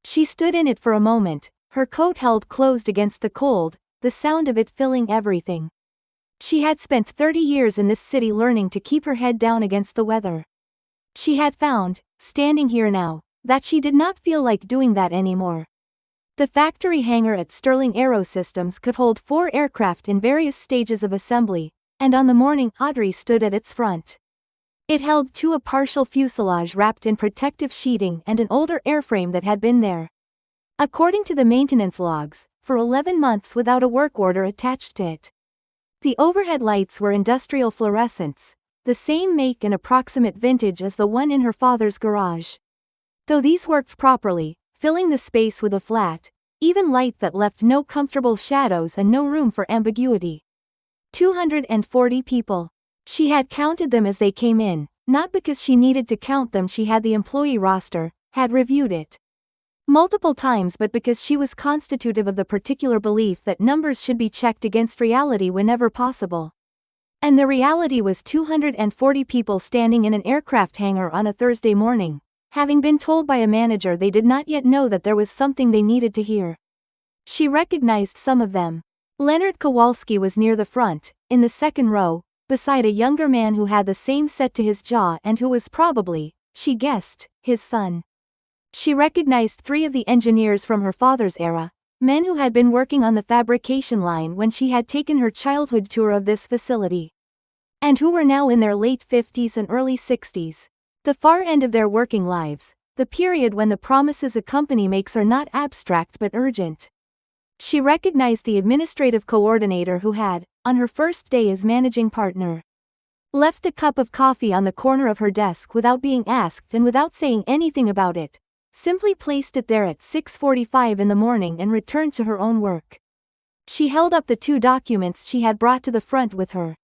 She stood in it for a moment, her coat held closed against the cold, the sound of it filling everything. She had spent 30 years in this city learning to keep her head down against the weather. She had found, standing here now, that she did not feel like doing that anymore. The factory hangar at Sterling Aerosystems could hold 4 aircraft in various stages of assembly, and on the morning Audrey stood at its front. It held 2, a partial fuselage wrapped in protective sheeting and an older airframe that had been there, according to the maintenance logs, for 11 months without a work order attached to it. The overhead lights were industrial fluorescents, the same make and approximate vintage as the one in her father's garage. Though these worked properly, filling the space with a flat, even light that left no comfortable shadows and no room for ambiguity. 240 people. She had counted them as they came in, not because she needed to count them. She had the employee roster, had reviewed it multiple times, but because she was constitutive of the particular belief that numbers should be checked against reality whenever possible. And the reality was 240 people standing in an aircraft hangar on a Thursday morning, having been told by a manager they did not yet know that there was something they needed to hear. She recognized some of them. Leonard Kowalski was near the front, in the second row, beside a younger man who had the same set to his jaw and who was probably, she guessed, his son. She recognized 3 of the engineers from her father's era, men who had been working on the fabrication line when she had taken her childhood tour of this facility, and who were now in their late 50s and early 60s. The far end of their working lives, the period when the promises a company makes are not abstract but urgent. She recognized the administrative coordinator who had, on her first day as managing partner, left a cup of coffee on the corner of her desk without being asked and without saying anything about it, simply placed it there at 6:45 in the morning and returned to her own work. She held up the 2 documents she had brought to the front with her.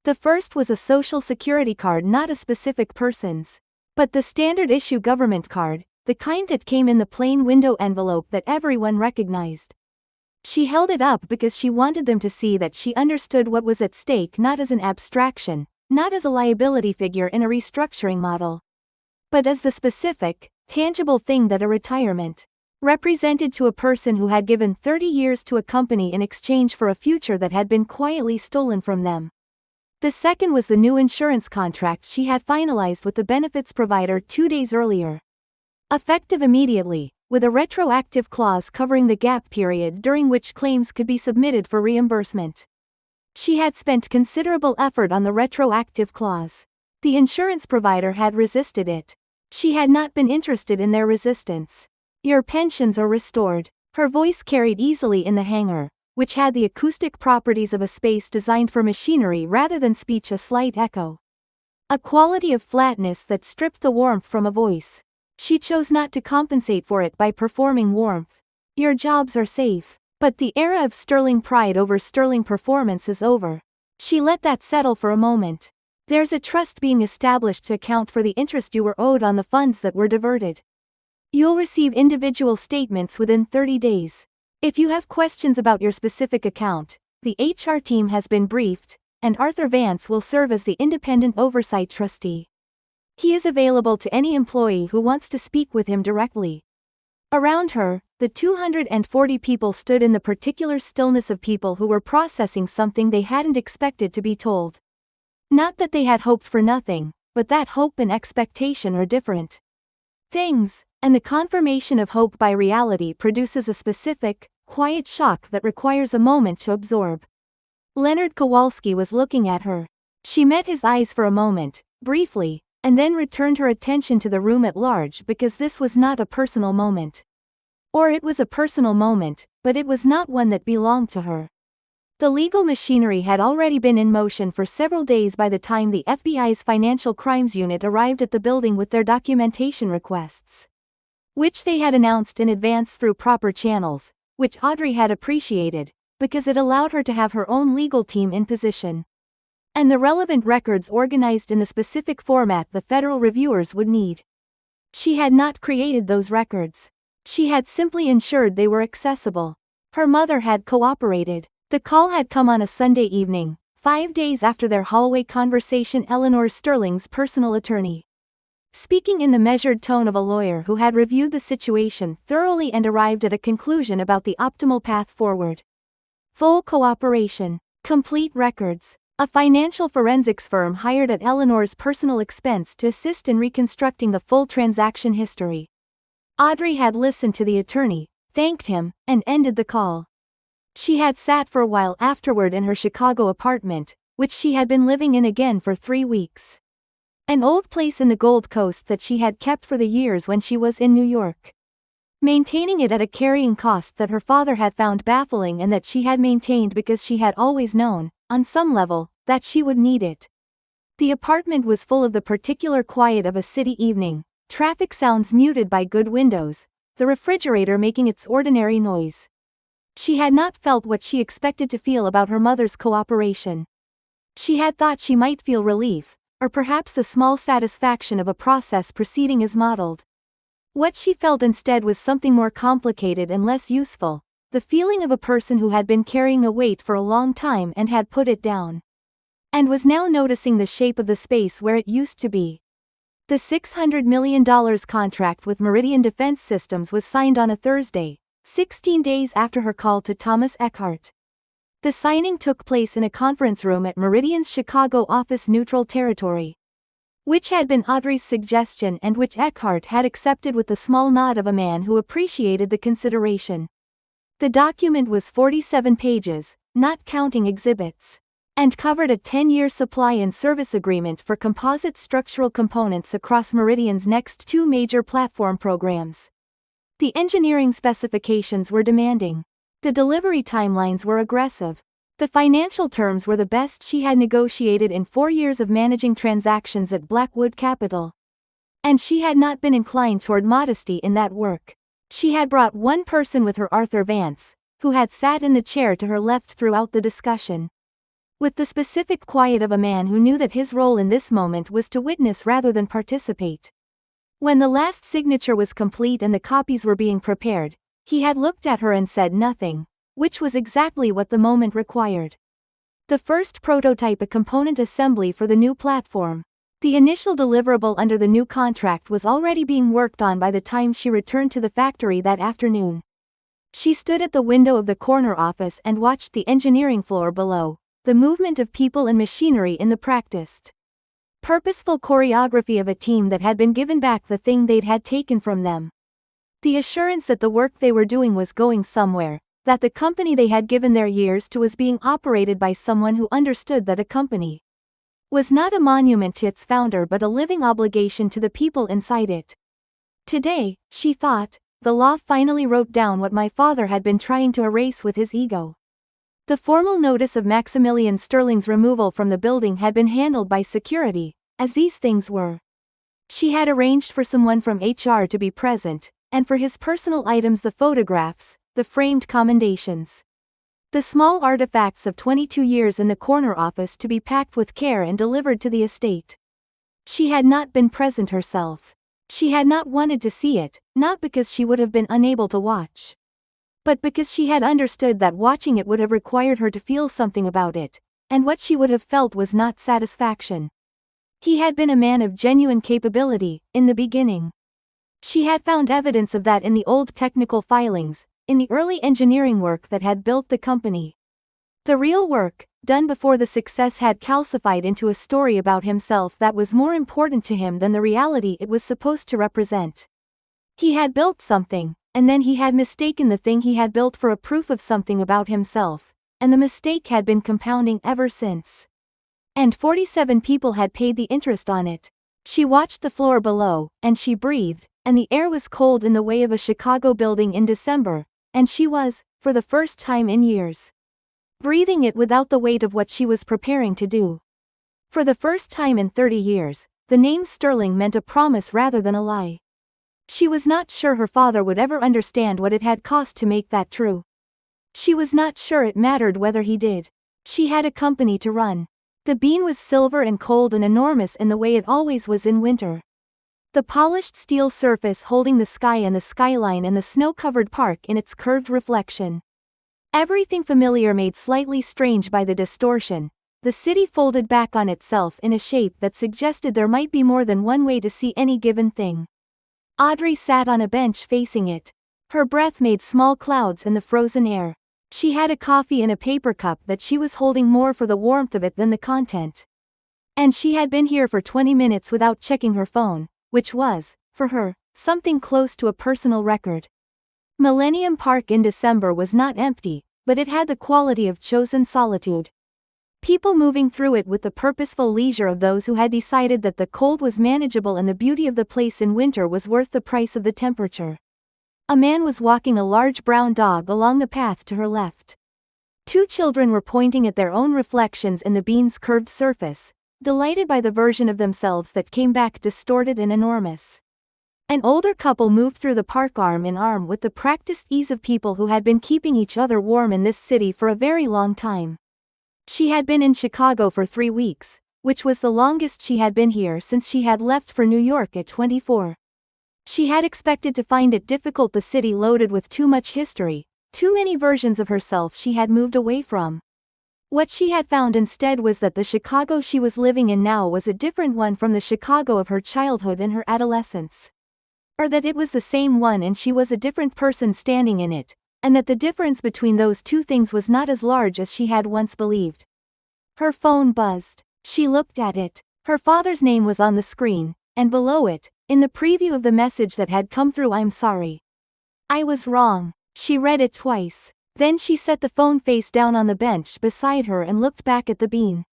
The first was a social security card, not a specific person's, but the standard issue government card, the kind that came in the plain window envelope that everyone recognized. She held it up because she wanted them to see that she understood what was at stake, not as an abstraction, not as a liability figure in a restructuring model, but as the specific, tangible thing that a retirement represented to a person who had given 30 years to a company in exchange for a future that had been quietly stolen from them. The second was the new insurance contract she had finalized with the benefits provider 2 days earlier. Effective immediately, with a retroactive clause covering the gap period during which claims could be submitted for reimbursement. She had spent considerable effort on the retroactive clause. The insurance provider had resisted it. She had not been interested in their resistance. Your pensions are restored. Her voice carried easily in the hangar, which had the acoustic properties of a space designed for machinery rather than speech, a slight echo. A quality of flatness that stripped the warmth from a voice. She chose not to compensate for it by performing warmth. Your jobs are safe. But the era of sterling pride over sterling performance is over. She let that settle for a moment. There's a trust being established to account for the interest you were owed on the funds that were diverted. You'll receive individual statements within 30 days. If you have questions about your specific account, the HR team has been briefed, and Arthur Vance will serve as the independent oversight trustee. He is available to any employee who wants to speak with him directly. Around her, the 240 people stood in the particular stillness of people who were processing something they hadn't expected to be told. Not that they had hoped for nothing, but that hope and expectation are different things, and the confirmation of hope by reality produces a specific, quiet shock that requires a moment to absorb. Leonard Kowalski was looking at her. She met his eyes for a moment, briefly, and then returned her attention to the room at large because this was not a personal moment. Or it was a personal moment, but it was not one that belonged to her. The legal machinery had already been in motion for several days by the time the FBI's Financial Crimes Unit arrived at the building with their documentation requests, which they had announced in advance through proper channels, which Audrey had appreciated, because it allowed her to have her own legal team in position, and the relevant records organized in the specific format the federal reviewers would need. She had not created those records. She had simply ensured they were accessible. Her mother had cooperated. The call had come on a Sunday evening, 5 days after their hallway conversation. Audrey Sterling's personal attorney, speaking in the measured tone of a lawyer who had reviewed the situation thoroughly and arrived at a conclusion about the optimal path forward. Full cooperation. Complete records. A financial forensics firm hired at Eleanor's personal expense to assist in reconstructing the full transaction history. Audrey had listened to the attorney, thanked him, and ended the call. She had sat for a while afterward in her Chicago apartment, which she had been living in again for 3 weeks. An old place in the Gold Coast that she had kept for the years when she was in New York. Maintaining it at a carrying cost that her father had found baffling and that she had maintained because she had always known, on some level, that she would need it. The apartment was full of the particular quiet of a city evening, traffic sounds muted by good windows, the refrigerator making its ordinary noise. She had not felt what she expected to feel about her mother's cooperation. She had thought she might feel relief, or perhaps the small satisfaction of a process proceeding as modeled. What she felt instead was something more complicated and less useful, the feeling of a person who had been carrying a weight for a long time and had put it down, and was now noticing the shape of the space where it used to be. The $600 million contract with Meridian Defense Systems was signed on a Thursday, 16 days after her call to Thomas Eckhart. The signing took place in a conference room at Meridian's Chicago office, Neutral Territory, which had been Audrey's suggestion and which Eckhart had accepted with the small nod of a man who appreciated the consideration. The document was 47 pages, not counting exhibits, and covered a 10-year supply and service agreement for composite structural components across Meridian's next two major platform programs. The engineering specifications were demanding. The delivery timelines were aggressive. The financial terms were the best she had negotiated in 4 years of managing transactions at Blackwood Capital. And she had not been inclined toward modesty in that work. She had brought one person with her, Arthur Vance, who had sat in the chair to her left throughout the discussion. With the specific quiet of a man who knew that his role in this moment was to witness rather than participate. When the last signature was complete and the copies were being prepared, he had looked at her and said nothing, which was exactly what the moment required. The first prototype, a component assembly for the new platform. The initial deliverable under the new contract was already being worked on by the time she returned to the factory that afternoon. She stood at the window of the corner office and watched the engineering floor below, the movement of people and machinery in the practiced, purposeful choreography of a team that had been given back the thing they'd had taken from them. The assurance that the work they were doing was going somewhere, that the company they had given their years to was being operated by someone who understood that a company was not a monument to its founder but a living obligation to the people inside it. Today, she thought, the law finally wrote down what my father had been trying to erase with his ego. The formal notice of Maximilian Sterling's removal from the building had been handled by security, as these things were. She had arranged for someone from HR to be present, and for his personal items, the photographs, the framed commendations, the small artifacts of 22 years in the corner office to be packed with care and delivered to the estate. She had not been present herself. She had not wanted to see it, not because she would have been unable to watch, but because she had understood that watching it would have required her to feel something about it, and what she would have felt was not satisfaction. He had been a man of genuine capability, in the beginning. She had found evidence of that in the old technical filings, in the early engineering work that had built the company. The real work, done before the success, had calcified into a story about himself that was more important to him than the reality it was supposed to represent. He had built something, and then he had mistaken the thing he had built for a proof of something about himself, and the mistake had been compounding ever since. And 47 people had paid the interest on it. She watched the floor below, and she breathed, and the air was cold in the way of a Chicago building in December, and she was, for the first time in years, breathing it without the weight of what she was preparing to do. For the first time in 30 years, the name Sterling meant a promise rather than a lie. She was not sure her father would ever understand what it had cost to make that true. She was not sure it mattered whether he did. She had a company to run. The bean was silver and cold and enormous in the way it always was in winter. The polished steel surface holding the sky and the skyline and the snow-covered park in its curved reflection. Everything familiar made slightly strange by the distortion, the city folded back on itself in a shape that suggested there might be more than one way to see any given thing. Audrey sat on a bench facing it. Her breath made small clouds in the frozen air. She had a coffee in a paper cup that she was holding more for the warmth of it than the content. And she had been here for 20 minutes without checking her phone, which was, for her, something close to a personal record. Millennium Park in December was not empty, but it had the quality of chosen solitude. People moving through it with the purposeful leisure of those who had decided that the cold was manageable and the beauty of the place in winter was worth the price of the temperature. A man was walking a large brown dog along the path to her left. 2 children were pointing at their own reflections in the bean's curved surface, delighted by the version of themselves that came back distorted and enormous. An older couple moved through the park arm in arm with the practiced ease of people who had been keeping each other warm in this city for a very long time. She had been in Chicago for 3 weeks, which was the longest she had been here since she had left for New York at 24. She had expected to find it difficult, the city loaded with too much history, too many versions of herself she had moved away from. What she had found instead was that the Chicago she was living in now was a different one from the Chicago of her childhood and her adolescence. Or that it was the same one and she was a different person standing in it, and that the difference between those two things was not as large as she had once believed. Her phone buzzed. She looked at it. Her father's name was on the screen, and below it, in the preview of the message that had come through, "I'm sorry. I was wrong." She read it twice. Then she set the phone face down on the bench beside her and looked back at the bean.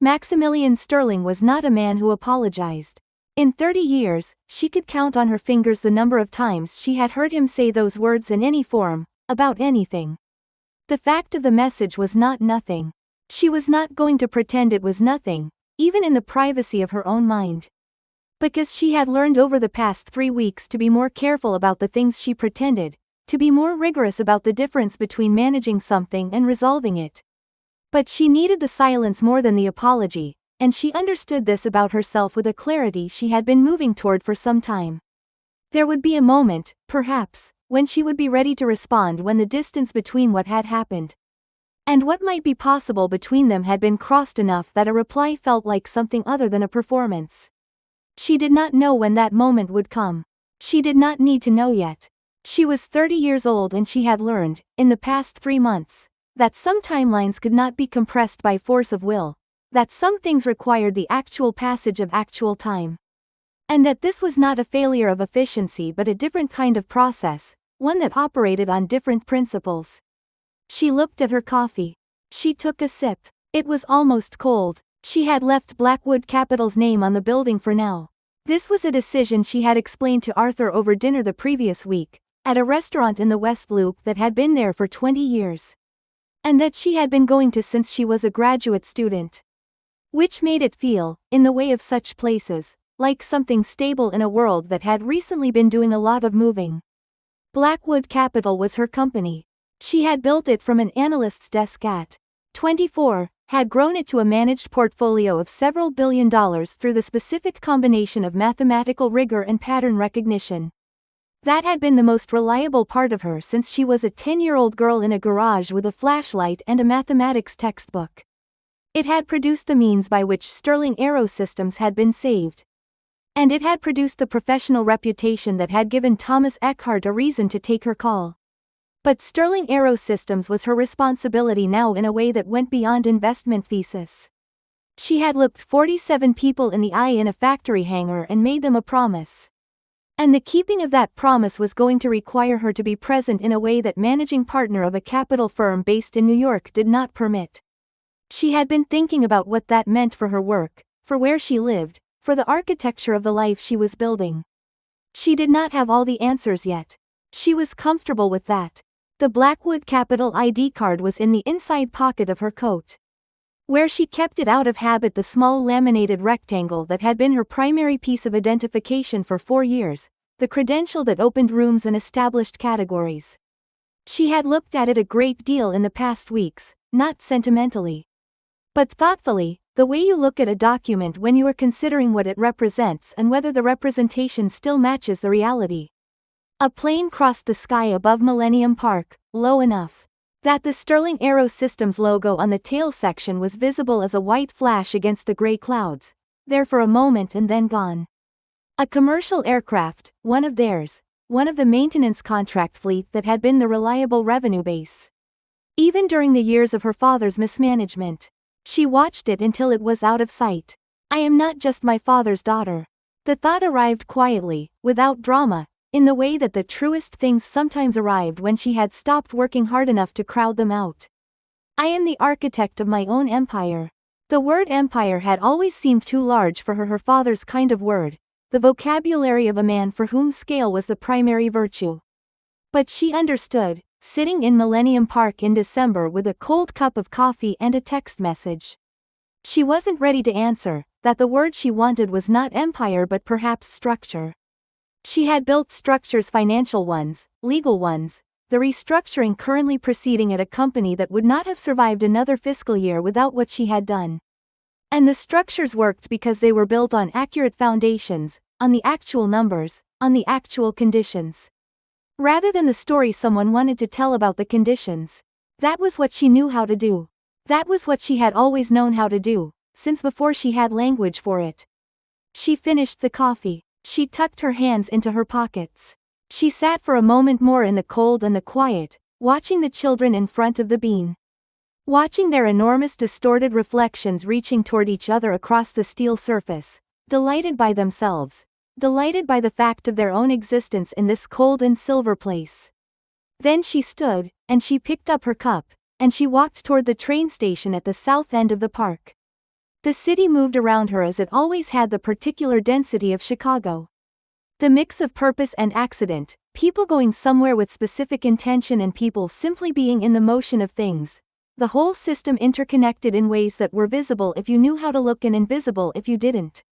Maximilian Sterling was not a man who apologized. In 30 years, she could count on her fingers the number of times she had heard him say those words in any form, about anything. The fact of the message was not nothing. She was not going to pretend it was nothing, even in the privacy of her own mind. Because she had learned over the past 3 weeks to be more careful about the things she pretended, to be more rigorous about the difference between managing something and resolving it. But she needed the silence more than the apology, and she understood this about herself with a clarity she had been moving toward for some time. There would be a moment, perhaps, when she would be ready to respond, when the distance between what had happened and what might be possible between them had been crossed enough that a reply felt like something other than a performance. She did not know when that moment would come. She did not need to know yet. She was 30 years old and she had learned, in the past 3 months, that some timelines could not be compressed by force of will, that some things required the actual passage of actual time. And that this was not a failure of efficiency but a different kind of process, one that operated on different principles. She looked at her coffee. She took a sip. It was almost cold. She had left Blackwood Capital's name on the building for now. This was a decision she had explained to Arthur over dinner the previous week, at a restaurant in the West Loop that had been there for 20 years. And that she had been going to since she was a graduate student. Which made it feel, in the way of such places, like something stable in a world that had recently been doing a lot of moving. Blackwood Capital was her company. She had built it from an analyst's desk at 24, had grown it to a managed portfolio of several $1 billion through the specific combination of mathematical rigor and pattern recognition. That had been the most reliable part of her since she was a 10-year-old girl in a garage with a flashlight and a mathematics textbook. It had produced the means by which Sterling Aerosystems had been saved. And it had produced the professional reputation that had given Thomas Eckhart a reason to take her call. But Sterling Aerosystems was her responsibility now in a way that went beyond investment thesis. She had looked 47 people in the eye in a factory hangar and made them a promise. And the keeping of that promise was going to require her to be present in a way that managing partner of a capital firm based in New York did not permit. She had been thinking about what that meant for her work, for where she lived, for the architecture of the life she was building. She did not have all the answers yet. She was comfortable with that. The Blackwood Capital ID card was in the inside pocket of her coat. Where she kept it out of habit, the small laminated rectangle that had been her primary piece of identification for 4 years, the credential that opened rooms and established categories. She had looked at it a great deal in the past weeks, not sentimentally, but thoughtfully, the way you look at a document when you are considering what it represents and whether the representation still matches the reality. A plane crossed the sky above Millennium Park, low enough that the Sterling Aerosystems logo on the tail section was visible as a white flash against the gray clouds, there for a moment and then gone. A commercial aircraft, one of theirs, one of the maintenance contract fleet that had been the reliable revenue base. Even during the years of her father's mismanagement, she watched it until it was out of sight. I am not just my father's daughter. The thought arrived quietly, without drama, in the way that the truest things sometimes arrived when she had stopped working hard enough to crowd them out. I am the architect of my own empire. The word empire had always seemed too large for her father's kind of word, the vocabulary of a man for whom scale was the primary virtue. But she understood, sitting in Millennium Park in December with a cold cup of coffee and a text message. She wasn't ready to answer, that the word she wanted was not empire but perhaps structure. She had built structures, financial ones, legal ones, the restructuring currently proceeding at a company that would not have survived another fiscal year without what she had done. And the structures worked because they were built on accurate foundations, on the actual numbers, on the actual conditions. Rather than the story someone wanted to tell about the conditions. That was what she knew how to do. That was what she had always known how to do, since before she had language for it. She finished the coffee. She tucked her hands into her pockets. She sat for a moment more in the cold and the quiet, watching the children in front of the bean. Watching their enormous distorted reflections reaching toward each other across the steel surface, delighted by themselves, delighted by the fact of their own existence in this cold and silver place. Then she stood, and she picked up her cup, and she walked toward the train station at the south end of the park. The city moved around her as it always had, the particular density of Chicago. The mix of purpose and accident, people going somewhere with specific intention and people simply being in the motion of things. The whole system interconnected in ways that were visible if you knew how to look and invisible if you didn't.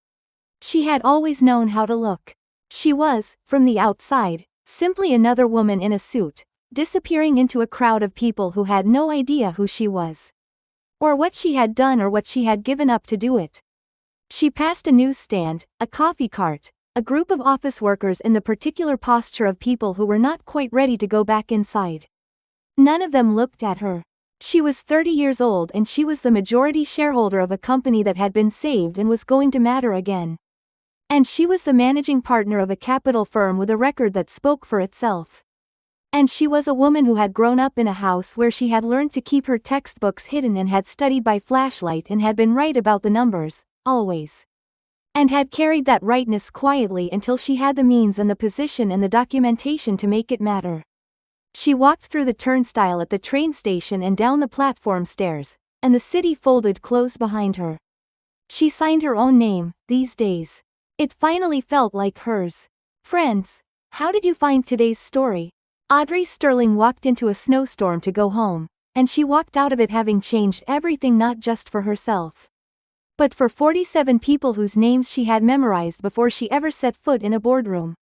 She had always known how to look. She was, from the outside, simply another woman in a suit, disappearing into a crowd of people who had no idea who she was. Or what she had done or what she had given up to do it. She passed a newsstand, a coffee cart, a group of office workers in the particular posture of people who were not quite ready to go back inside. None of them looked at her. She was 30 years old and she was the majority shareholder of a company that had been saved and was going to matter again. And she was the managing partner of a capital firm with a record that spoke for itself. And she was a woman who had grown up in a house where she had learned to keep her textbooks hidden and had studied by flashlight and had been right about the numbers, always. And had carried that rightness quietly until she had the means and the position and the documentation to make it matter. She walked through the turnstile at the train station and down the platform stairs, and the city folded closed behind her. She signed her own name, these days. It finally felt like hers. Friends, how did you find today's story? Audrey Sterling walked into a snowstorm to go home, and she walked out of it having changed everything, not just for herself, but for 47 people whose names she had memorized before she ever set foot in a boardroom.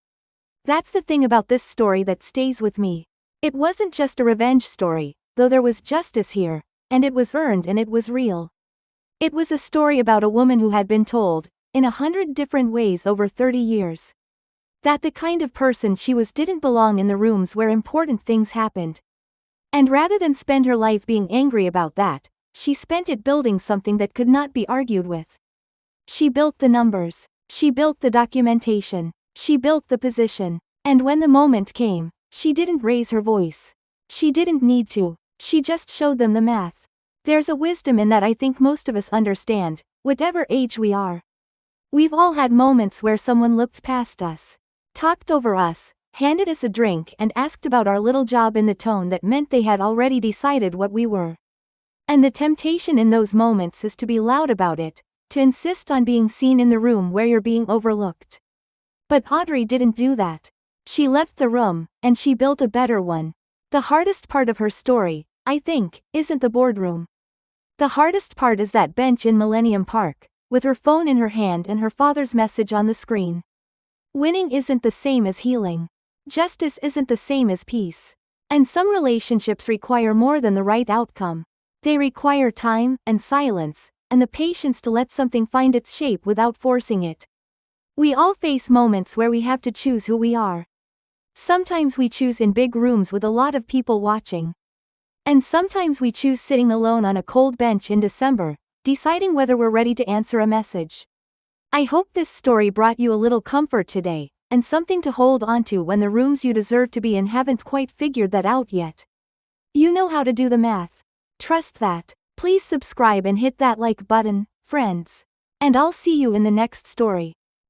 That's the thing about this story that stays with me. It wasn't just a revenge story, though there was justice here, and it was earned and it was real. It was a story about a woman who had been told, in 100 different ways over 30 years, that the kind of person she was didn't belong in the rooms where important things happened. And rather than spend her life being angry about that, she spent it building something that could not be argued with. She built the numbers. She built the documentation. She built the position. And when the moment came, she didn't raise her voice. She didn't need to. She just showed them the math. There's a wisdom in that I think most of us understand, whatever age we are. We've all had moments where someone looked past us, talked over us, handed us a drink and asked about our little job in the tone that meant they had already decided what we were. And the temptation in those moments is to be loud about it, to insist on being seen in the room where you're being overlooked. But Audrey didn't do that. She left the room, and she built a better one. The hardest part of her story, I think, isn't the boardroom. The hardest part is that bench in Millennium Park, with her phone in her hand and her father's message on the screen. Winning isn't the same as healing. Justice isn't the same as peace. And some relationships require more than the right outcome. They require time, and silence, and the patience to let something find its shape without forcing it. We all face moments where we have to choose who we are. Sometimes we choose in big rooms with a lot of people watching. And sometimes we choose sitting alone on a cold bench in December, deciding whether we're ready to answer a message. I hope this story brought you a little comfort today, and something to hold onto when the rooms you deserve to be in haven't quite figured that out yet. You know how to do the math. Trust that. Please subscribe and hit that like button, friends. And I'll see you in the next story.